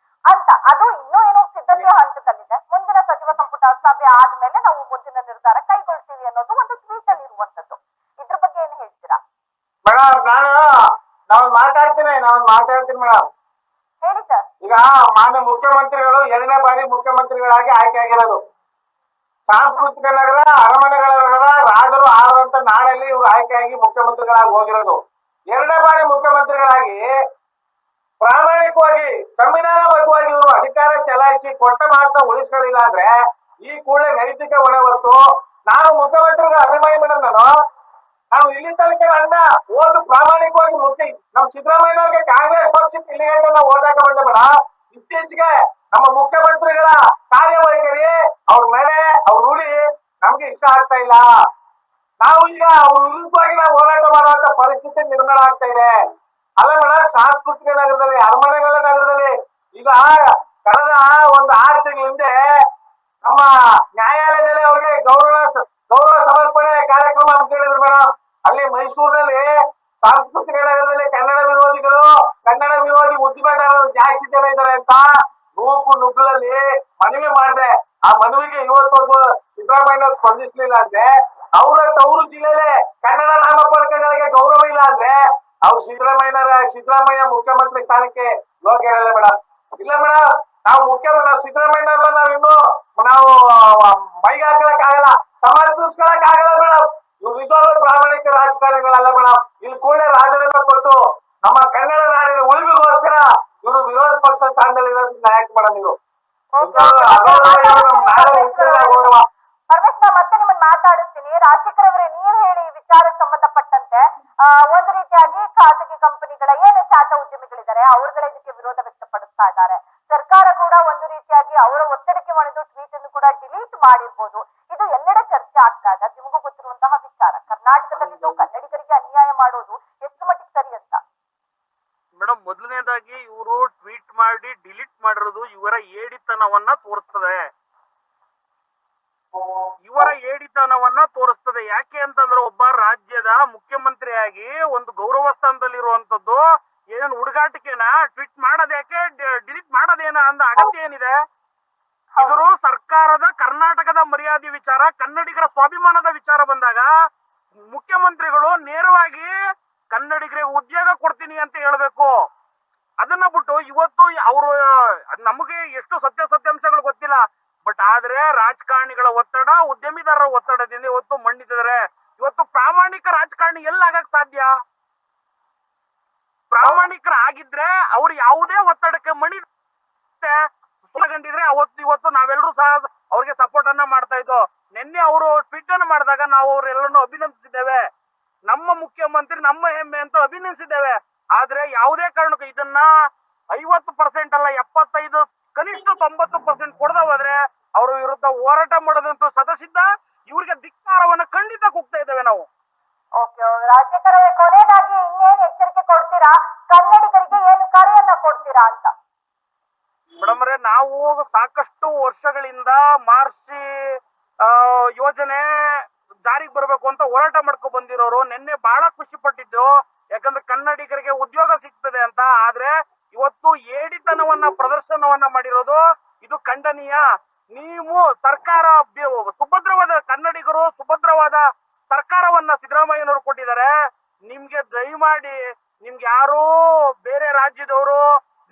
ಅಂತ. ಅದು ಇನ್ನೂ ಏನೋ ಸಿದ್ಧತೆಯ ಹಂತದಲ್ಲಿದೆ. ಮುಂದಿನ ಸಚಿವ ಸಂಪುಟ ಸಭೆ ಆದ್ಮೇಲೆ ನಾವು ಮುಂದಿನ ನಿರ್ಧಾರ ಕೈಗೊಳ್ತೀವಿ ಅನ್ನೋದು ಒಂದು ಟ್ವೀಟ್ ಅಲ್ಲಿ ಇರುವಂತದ್ದು. ಇದ್ರ ಬಗ್ಗೆ ಏನ್ ಹೇಳ್ತೀರಾ? ಮೇಡಮ್, ನಾನು ಮಾತಾಡ್ತೀನಿ ಮೇಡಮ್. ಹೇಳಿ ಸರ್. ಈಗ ಮಾನ್ಯ ಮುಖ್ಯಮಂತ್ರಿಗಳು 2ನೇ ಬಾರಿ ಮುಖ್ಯಮಂತ್ರಿಗಳಾಗಿ ಆಯ್ಕೆ ಆಗಿರೋದು. ಸಾಂಸ್ಕೃತಿಕ ನಗರ, ಅರಮನೆಗಳ ನಗರ, ರಾಜರು ಆಳುವಂತ ನಾಡಲ್ಲಿ ಇವರು ಆಯ್ಕೆಯಾಗಿ ಮುಖ್ಯಮಂತ್ರಿಗಳಾಗಿ ಹೋಗಿರೋದು. 2ನೇ ಬಾರಿ ಮುಖ್ಯಮಂತ್ರಿಗಳಾಗಿ ಪ್ರಾಮಾಣಿಕವಾಗಿ ಸಂವಿಧಾನಬದ್ಧವಾಗಿ ಇವರು ಅಧಿಕಾರ ಚಲಾಯಿಸಿ ಕೊಟ್ಟ ಮಾತ್ರ ಉಳಿಸ್ಕೊಳ್ಳಿಲ್ಲ ಅಂದ್ರೆ ಈ ಕೂಡಲೇ ನೈತಿಕ ಹೊಣೆ ಹೊತ್ತು ನಾನು ಮುಖ್ಯಮಂತ್ರಿಗಳ ಅಭಿಮಾನಿ ಮೇಡಮ್. ನಾವು ಇಲ್ಲಿ ತನಕ ಓದು ಪ್ರಾಮಾಣಿಕವಾಗಿ ನಮ್ಮ ಸಿದ್ದರಾಮಯ್ಯವ್ರಿಗೆ ಕಾಂಗ್ರೆಸ್ ಪಕ್ಷಕ್ಕೆ ಇಲ್ಲಿಗೆ ನಾವು ಓದಾಕ ಬಂದ ಬೇಡ. ಇತ್ತೀಚೆಗೆ ನಮ್ಮ ಮುಖ್ಯಮಂತ್ರಿಗಳ ಕಾರ್ಯವೈಖರಿ, ಅವ್ರ ನಡೆ, ಅವ್ರ ರೂಢಿ ನಮ್ಗೆ ಇಷ್ಟ ಆಗ್ತಾ ಇಲ್ಲ. ನಾವು ಈಗ ಅವ್ರ ವಿರುದ್ಧವಾಗಿ ನಾವು ಹೋರಾಟ ಮಾಡುವಂತ ಪರಿಸ್ಥಿತಿ ನಿರ್ಮಾಣ ಆಗ್ತಾ ಇದೆ. ಅಲ್ಲ ಮೇಡಮ್, ಸಾಂಸ್ಕೃತಿಕ ನಗರದಲ್ಲಿ, ಅರಮನೆಗಳ ನಗರದಲ್ಲಿ ಈಗ ಕಳೆದ ಒಂದು 6 ತಿಂಗಳ ಹಿಂದೆ ನಮ್ಮ ನ್ಯಾಯಾಲಯದಲ್ಲಿ ಅವ್ರಿಗೆ ಗೌರವ ಸಮರ್ಪಣೆ ಕಾರ್ಯಕ್ರಮ ಅಂತ ಹೇಳಿದ್ರು ಮೇಡಮ್. ಅಲ್ಲಿ ಮೈಸೂರಿನಲ್ಲಿ ಸಾಂಸ್ಕೃತಿಕ ನಗರದಲ್ಲಿ ಕನ್ನಡ ವಿರೋಧಿಗಳು, ಕನ್ನಡ ಉದ್ದಿಮೆದಾರರು ಜಾಸ್ತಿ ಜನ ಇದ್ದಾರೆ ಅಂತ ನೂಕು ನುಗ್ಗಲಲ್ಲಿ ಮನವಿ ಮಾಡಿದೆ. ಆ ಮನವಿಗೆ ಇವತ್ತವರೆಗೂ ಸಿದ್ದರಾಮಯ್ಯ ಸ್ಪಂದಿಸ್ಲಿಲ್ಲ ಅಂದ್ರೆ, ಅವರ ತವರು ಜಿಲ್ಲೆಲೆ ಕನ್ನಡ ನಾಮಫಲಕಗಳಿಗೆ ಗೌರವ ಇಲ್ಲ ಅಂದ್ರೆ ಅವ್ರು ಸಿದ್ದರಾಮಯ್ಯ ಮುಖ್ಯಮಂತ್ರಿ ಸ್ಥಾನಕ್ಕೆ ಯೋಗ್ಯ ಇರಲ್ಲ ಮೇಡಮ್. ಇಲ್ಲ ಮೇಡಮ್, ನಾವು ಸಿದ್ದರಾಮಯ್ಯ ನಾವು ಇನ್ನು ನಾವು ಮೈಗೆ ಹಾಕಲಕ್ಕಾಗಲ್ಲ, ಸಮರ್ಥಿಸ್ಕೊಳಕ್ಕಾಗಲ್ಲ ಮೇಡಮ್. ಇವ್ರು ನಿಜವಾಗ್ಲೂ ಪ್ರಾಮಾಣಿಕ ರಾಜಕಾರಣಿಗಳಲ್ಲ ಮೇಡಮ್. ಇಲ್ಲಿ ಕೂಡಲೇ ರಾಜೀನಾಮೆ ಕೊಟ್ಟು ನಮ್ಮ ಕನ್ನಡ ನಾಡಿನ ಉಳಿವಿಗೋಸ್ಕರ ಇವರು ವಿರೋಧ ಪಕ್ಷ ಸ್ಥಾನದಲ್ಲಿ ನಾಯಕ ಮೇಡಮ್. ಇವರು ಪರಮೇಶ್, ನಾ ಮತ್ತೆ ನಿಮ್ಮನ್ನ ಮಾತಾಡಿಸ್ತೀನಿ. ರಾಜಶೇಖರ್ ಅವರೇ, ನೀವ್ ಹೇಳಿ ಈ ವಿಚಾರಕ್ಕೆ ಸಂಬಂಧಪಟ್ಟಂತೆ ಒಂದು ರೀತಿಯಾಗಿ ಖಾಸಗಿ ಕಂಪನಿಗಳ ಏನು ಖ್ಯಾತ ಉದ್ಯಮಿಗಳಿದ್ದಾರೆ ಅವ್ರುಗಳೇ ಇದಕ್ಕೆ ವಿರೋಧ ವ್ಯಕ್ತಪಡಿಸ್ತಾ ಇದ್ದಾರೆ. ಸರ್ಕಾರ ಕೂಡ ಒಂದು ರೀತಿಯಾಗಿ ಅವರ ಒತ್ತಡಕ್ಕೆ ಮಣಿದು ಟ್ವೀಟ್ ಅನ್ನು ಕೂಡ ಡಿಲೀಟ್ ಮಾಡಿರ್ಬೋದು. ಇದು ಎಲ್ಲೆಡೆ ಚರ್ಚೆ ಆಗ್ತಾ ಇದೆ. ನಿಮಗೂ ಗೊತ್ತಿರುವಂತಹ ವಿಚಾರ. ಕರ್ನಾಟಕದಲ್ಲಿ ಕನ್ನಡಿಗರಿಗೆ ಅನ್ಯಾಯ ಮಾಡೋದು ಎಷ್ಟು ಮಟ್ಟಿಗೆ ಸರಿ ಅಂತ? ಮೇಡಮ್, ಮೊದಲನೇದಾಗಿ ಇವರು ಟ್ವೀಟ್ ಮಾಡಿ ಡಿಲೀಟ್ ಮಾಡಿರೋದು ಇವರ ಏಡಿತನವನ್ನ ತೋರಿಸ್ತದೆ. ಯಾಕೆ ಅಂತಂದ್ರೆ, ಒಬ್ಬ ರಾಜ್ಯದ ಮುಖ್ಯಮಂತ್ರಿಯಾಗಿ ಒಂದು ಗೌರವ ಸ್ಥಾನದಲ್ಲಿರುವಂತದ್ದು ಏನ್ ಹುಡುಗಾಟಿಕೆನ ಟ್ವೀಟ್ ಮಾಡೋದ್ಯಾಕೆ, ಡಿಲೀಟ್ ಮಾಡೋದೇನ ಅಂದ ಅಗತ್ಯ ಏನಿದೆ? ಇವರು ಸರ್ಕಾರದ ಕರ್ನಾಟಕದ ಮರ್ಯಾದೆ ವಿಚಾರ, ಕನ್ನಡಿಗರ ಸ್ವಾಭಿಮಾನದ ವಿಚಾರ ಬಂದಾಗ ಮುಖ್ಯಮಂತ್ರಿಗಳು ನೇರವಾಗಿ ಕನ್ನಡಿಗರಿಗೆ ಉದ್ಯೋಗ ಕೊಡ್ತೀನಿ ಅಂತ ಹೇಳ್ಬೇಕು. ಅದನ್ನ ಬಿಟ್ಟು ಇವತ್ತು ಅವರು, ನಮಗೆ ಎಷ್ಟು ಸತ್ಯಾಂಶಗಳು ಗೊತ್ತಿಲ್ಲ, ಬಟ್ ಆದ್ರೆ ರಾಜಕಾರಣಿಗಳ ಒತ್ತಡ, ಉದ್ಯಮಿದಾರರ ಒತ್ತಡದಿಂದ ಇವತ್ತು ಮಣ್ಣಿದ್ದಾರೆ. ಇವತ್ತು ಪ್ರಾಮಾಣಿಕ ರಾಜಕಾರಣಿ ಎಲ್ಲಾಗಕ್ ಸಾಧ್ಯ? ಪ್ರಾಮಾಣಿಕರಾಗಿದ್ರೆ ಅವ್ರು ಯಾವುದೇ ಒತ್ತಡಕ್ಕೆ ಮಣಿಗಂಡಿದ್ರೆ ಇವತ್ತು ನಾವೆಲ್ಲರೂ ಸಹ ಅವ್ರಿಗೆ ಸಪೋರ್ಟ್ ಅನ್ನ ಮಾಡ್ತಾ ಇದ್ದೋ. ನಿನ್ನೆ ಅವರು ಟ್ವೀಟ್ ಅನ್ನು ಮಾಡಿದಾಗ ನಾವು ಅವರೆಲ್ಲರನ್ನು ಅಭಿನಂದಿಸಿದ್ದೇವೆ. ನಮ್ಮ ಮುಖ್ಯಮಂತ್ರಿ ನಮ್ಮ ಹೆಮ್ಮೆ ಅಂತ ಅಭಿನಂದಿಸಿದ್ದೇವೆ. ಆದ್ರೆ ಯಾವುದೇ ಕಾರಣಕ್ಕೂ ಇದನ್ನ 50% ಅಲ್ಲ 75, ಕನಿಷ್ಠ 90% ಕೊಡದ ಹೋದ್ರೆ ಅವರ ವಿರುದ್ಧ ಹೋರಾಟ ಮಾಡೋದಂತೂ ಸದಸಿದ್ಧ. ಇವ್ರಿಗೆ ಧಿಕ್ಕಾರವನ್ನ ಖಂಡಿತ ಕೂಗ್ತಾ ಇದ್ದೇವೆ ನಾವು. ರಾಜಶೇಖರ್ ಅವರೇ, ಕೊನೆಯದಾಗಿ ಇನ್ನೇನು ಎಚ್ಚರಿಕೆ ಕೊಡ್ತೀರಾ? ಕನ್ನಡಿಗರಿಗೆ ಏನು ಕರೆಯನ್ನ ಕೊಡ್ತೀರಾ ಅಂತ? ಮೇಡಮ್ ಅವರೇ, ನಾವು ಸಾಕಷ್ಟು ವರ್ಷಗಳಿಂದ ಮಾರ್ಚ್ ಯೋಜನೆ ಜಾರಿಗೆ ಬರಬೇಕು ಅಂತ ಹೋರಾಟ ಮಾಡ್ಕೊಂಡು ಬಂದಿರೋರು. ನಿನ್ನೆ ಬಹಳ ಖುಷಿ ಪಟ್ಟಿದ್ದು, ಯಾಕಂದ್ರೆ ಕನ್ನಡಿಗರಿಗೆ ಉದ್ಯೋಗ ಸಿಗ್ತದೆ ಅಂತ. ಆದ್ರೆ ಇವತ್ತು ಏಡಿತನವನ್ನ ಪ್ರದರ್ಶನವನ್ನ ಮಾಡಿರೋದು ಇದು ಖಂಡನೀಯ. ನೀವು ಸರ್ಕಾರ ಸುಭದ್ರವಾದ ಕನ್ನಡಿಗರು ಸುಭದ್ರವಾದ ಸರ್ಕಾರವನ್ನ ಸಿದ್ದರಾಮಯ್ಯನವರು ಕೊಟ್ಟಿದ್ದಾರೆ. ನಿಮ್ಗೆ ದಯಮಾಡಿ, ನಿಮ್ಗೆ ಯಾರು ಬೇರೆ ರಾಜ್ಯದವರು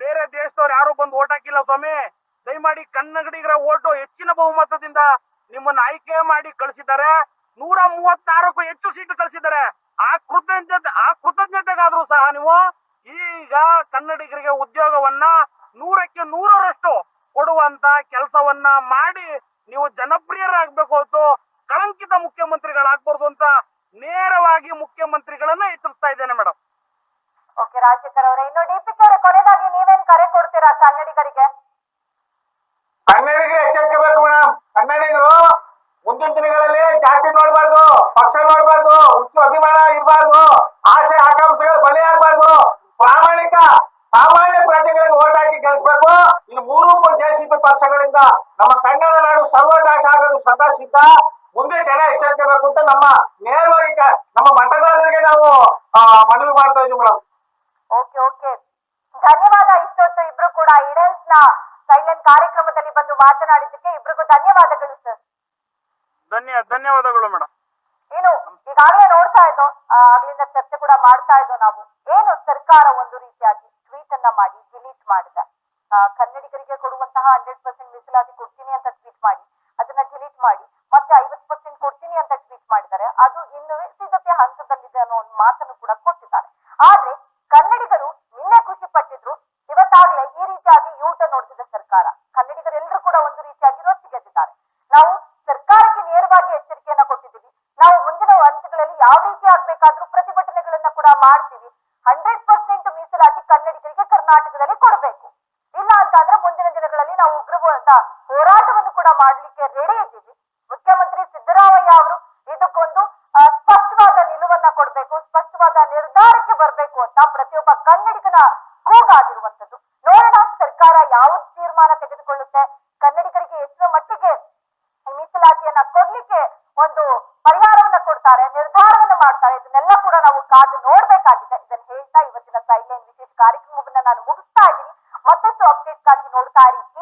ಬೇರೆ ದೇಶದವ್ರು ಯಾರು ಬಂದು ಓಟ್ ಹಾಕಿಲ್ಲ ಸ್ವಾಮಿ. ದಯಮಾಡಿ ಕನ್ನಡಿಗರ ಓಟು ಹೆಚ್ಚಿನ ಬಹುಮತದಿಂದ ನಿಮ್ಮನ್ನ ಆಯ್ಕೆ ಮಾಡಿ ಕಳಿಸಿದ್ದಾರೆ. 136ಕ್ಕೂ ಹೆಚ್ಚು ಸೀಟು ಕಳಿಸಿದ್ದಾರೆ. ಆ ಕೃತಜ್ಞತೆಗಾದ್ರೂ ಸಹ ನೀವು ಈಗ ಕನ್ನಡಿಗರಿಗೆ ಉದ್ಯೋಗವನ್ನ 100ಕ್ಕೆ 100ರಷ್ಟು ಕೊಡುವಂತ ಕೆಲಸವನ್ನ ಮಾಡಿ ನೀವು ಜನಪ್ರಿಯರಾಗಬೇಕು ಹೊರತು ಕಳಂಕಿತ ಮುಖ್ಯಮಂತ್ರಿಗಳಾಗಬಾರ್ದು ಅಂತ ನೇರವಾಗಿ ಮುಖ್ಯಮಂತ್ರಿಗಳನ್ನ ಎಚ್ಚರಿಸ್ತಾ ಇದ್ದೇನೆ ಮೇಡಮ್. ಓಕೆ ರಾಜಶೇಖರ್ ಅವರೇ, ಇನ್ನು ಡಿಪಿಕೆ ಅವರೇ, ಕೊನೆಯದಾಗಿ ನೀವೇನ್ ಕರೆ ಕೊಡ್ತೀರಾ ಕನ್ನಡಿಗರಿಗೆ? ಎಚ್ಚರಿಸಬೇಕು ಮೇಡಮ್. ಕನ್ನಡಿಗರು ಮುಂದಿನ ದಿನಗಳಲ್ಲಿ ಜಾತಿ ನೋಡ್ಬಾರ್ದು, ಪಕ್ಷ ನೋಡ್ಬಾರ್ದು, ಹುಚ್ಚು ಅಭಿಮಾನ ಇರಬಾರ್ದು, ಆಸೆ ಆಕಾಂಕ್ಷೆಗಳು ಬಲಿಯಾಗಬಾರ್ದು. ಪ್ರಾಮಾಣಿಕ ಸಾಮಾನ್ಯ ಪ್ರಜೆಗಳಿಗೆ ಓಟ್ ಹಾಕಿ ಗೆಲ್ಲಿಸಬೇಕು. ಈ 3 ಜೆಸಿಬಿ ಪಕ್ಷಗಳಿಂದ ನಮ್ಮ ಕನ್ನಡ ನಾಡು ಸರ್ವನಾಶ ಆಗೋದು ಸದಾ ಸಿದ್ಧ. ಮುಂದೆ ಜನ ಎಚ್ಚರಿಸಬೇಕು ಅಂತ ನೇರವಾಗಿ ನಮ್ಮ ಮತದಾರರಿಗೆ ನಾವು ಮನವಿ ಮಾಡ್ತಾ ಇದ್ದೀವಿ ಮೇಡಮ್. ಓಕೆ, ಧನ್ಯವಾದ. ಇಷ್ಟೊತ್ತು ಇಬ್ರು ಕೂಡ ಇಡೆನ್ಸ್ ನ ಸೈಲೆಂಟ್ ಕಾರ್ಯಕ್ರಮದಲ್ಲಿ ಬಂದು ಮಾತನಾಡಿದ್ದಕ್ಕೆ ಇಬ್ರಿಗೂ ಧನ್ಯವಾದಗಳು ಸರ್. ಧನ್ಯವಾದಗಳು ಮೇಡಮ್. ಏನು ಈಗಾಗಲೇ ನೋಡ್ತಾ ಇದ್ದೋ, ಆಗ್ಲಿಂದ ಚರ್ಚೆ ಕೂಡ ಮಾಡ್ತಾ ಇದ್ದೋ ನಾವು, ಏನು ಸರ್ಕಾರ ಒಂದು ರೀತಿಯಾಗಿ ಟ್ವೀಟ್ ಅನ್ನ ಮಾಡಿ ಡಿಲೀಟ್ ಮಾಡಿದೆ. ಕನ್ನಡಿಗರಿಗೆ ಕೊಡುವಂತಹ 100% ಮೀಸಲಾತಿ ಕೊಡ್ತೀನಿ ಅಂತ ಟ್ವೀಟ್ ಮಾಡಿ ಅದನ್ನ ಡಿಲೀಟ್ ಮಾಡಿ ಮತ್ತೆ 50% ಕೊಡ್ತೀನಿ ಅಂತ ಟ್ವೀಟ್ ಮಾಡಿದ್ದಾರೆ. ಅದು ಇನ್ನು ಸಿದ್ಧತೆ ಹಂತದಲ್ಲಿದೆ ಅನ್ನೋ ಒಂದು ಮಾತನ್ನು ಕೂಡ ಕೊಟ್ಟಿದ್ದಾರೆ. ಆದ್ರೆ ಕನ್ನಡಿಗರು ನಿನ್ನೆ ಖುಷಿ ಪಟ್ಟಿದ್ರು, ಇವತ್ತಾಗ್ಲೇ ಈ ರೀತಿಯಾಗಿ ಯೂಟರ್ನ್ ನೋಡ್ತಿದೆ ಸರ್ಕಾರ. ಕನ್ನಡಿಗರೆಲ್ಲರೂ ಕೂಡ ಒಂದು ರೀತಿಯಾಗಿ ರೊಚ್ಚಿಗೆದ್ದಿದ್ದಾರೆ. ನಾವು ಸರ್ಕಾರಕ್ಕೆ ನೇರವಾಗಿ ಎಚ್ಚರಿಕೆಯನ್ನ ಕೊಟ್ಟಿದ್ದೀವಿ. ನಾವು ಮುಂದಿನ ಹಂತಗಳಲ್ಲಿ ಯಾವ ರೀತಿ ಆಗ್ಬೇಕಾದ್ರೂ ಪ್ರತಿಭಟನೆಗಳನ್ನ ಕೂಡ ಮಾಡ್ತೀವಿ. 100% ಮೀಸಲಾತಿ ಕನ್ನಡಿಗರಿಗೆ ಕರ್ನಾಟಕದಲ್ಲಿ ಕೊಡಬೇಕು. ಇಲ್ಲ ಅಂತ ಅಂದ್ರೆ ಮುಂದಿನ ದಿನಗಳಲ್ಲಿ ನಾವು ಉಗ್ರವಾದ ಹೋರಾಟವನ್ನು ಕೂಡ ಮಾಡ್ಲಿಕ್ಕೆ ರೆಡಿ ಇದ್ದೀವಿ. ಮುಖ್ಯಮಂತ್ರಿ ಸಿದ್ದರಾಮಯ್ಯ ಅವರು ಇದಕ್ಕೊಂದು ಸ್ಪಷ್ಟವಾದ ನಿಲುವನ್ನ ಕೊಡ್ಬೇಕು, ಸ್ಪಷ್ಟವಾದ ನಿರ್ಧಾರಕ್ಕೆ ಬರ್ಬೇಕು ಅಂತ ಪ್ರತಿಯೊಬ್ಬ ಕನ್ನಡಿಗನ ಕೂಗಾಗಿರುವಂತದ್ದು. ನೋಡೋಣ ಸರ್ಕಾರ ಯಾವ ತೀರ್ಮಾನ ತೆಗೆದುಕೊಳ್ಳುತ್ತೆ, ಕನ್ನಡಿಗರಿಗೆ ಎಷ್ಟರ ಮಟ್ಟಿಗೆ ಮೀಸಲಾತಿಯನ್ನ ಕೊಡ್ಲಿಕ್ಕೆ ಒಂದು ಪರಿಹಾರವನ್ನ ಕೊಡ್ತಾರೆ, ನಿರ್ಧಾರವನ್ನ ಮಾಡ್ತಾರೆ. ಇದನ್ನೆಲ್ಲ ಕೂಡ ನಾವು ಕಾದು ನೋಡ್ಬೇಕಾಗಿದೆ. ಇದನ್ನ ಹೇಳ್ತಾ ಇವತ್ತಿನ ಸೈಡ್ಲೈನ್ ವಿಶೇಷ ಕಾರ್ಯಕ್ರಮವನ್ನ ನಾನು ಮುಗಿಸ್ತಾ ಅಪ್ಡೇಟ್ಸ್ಗಾಗಿ ನೋಡ್ತಾ ಇರಿ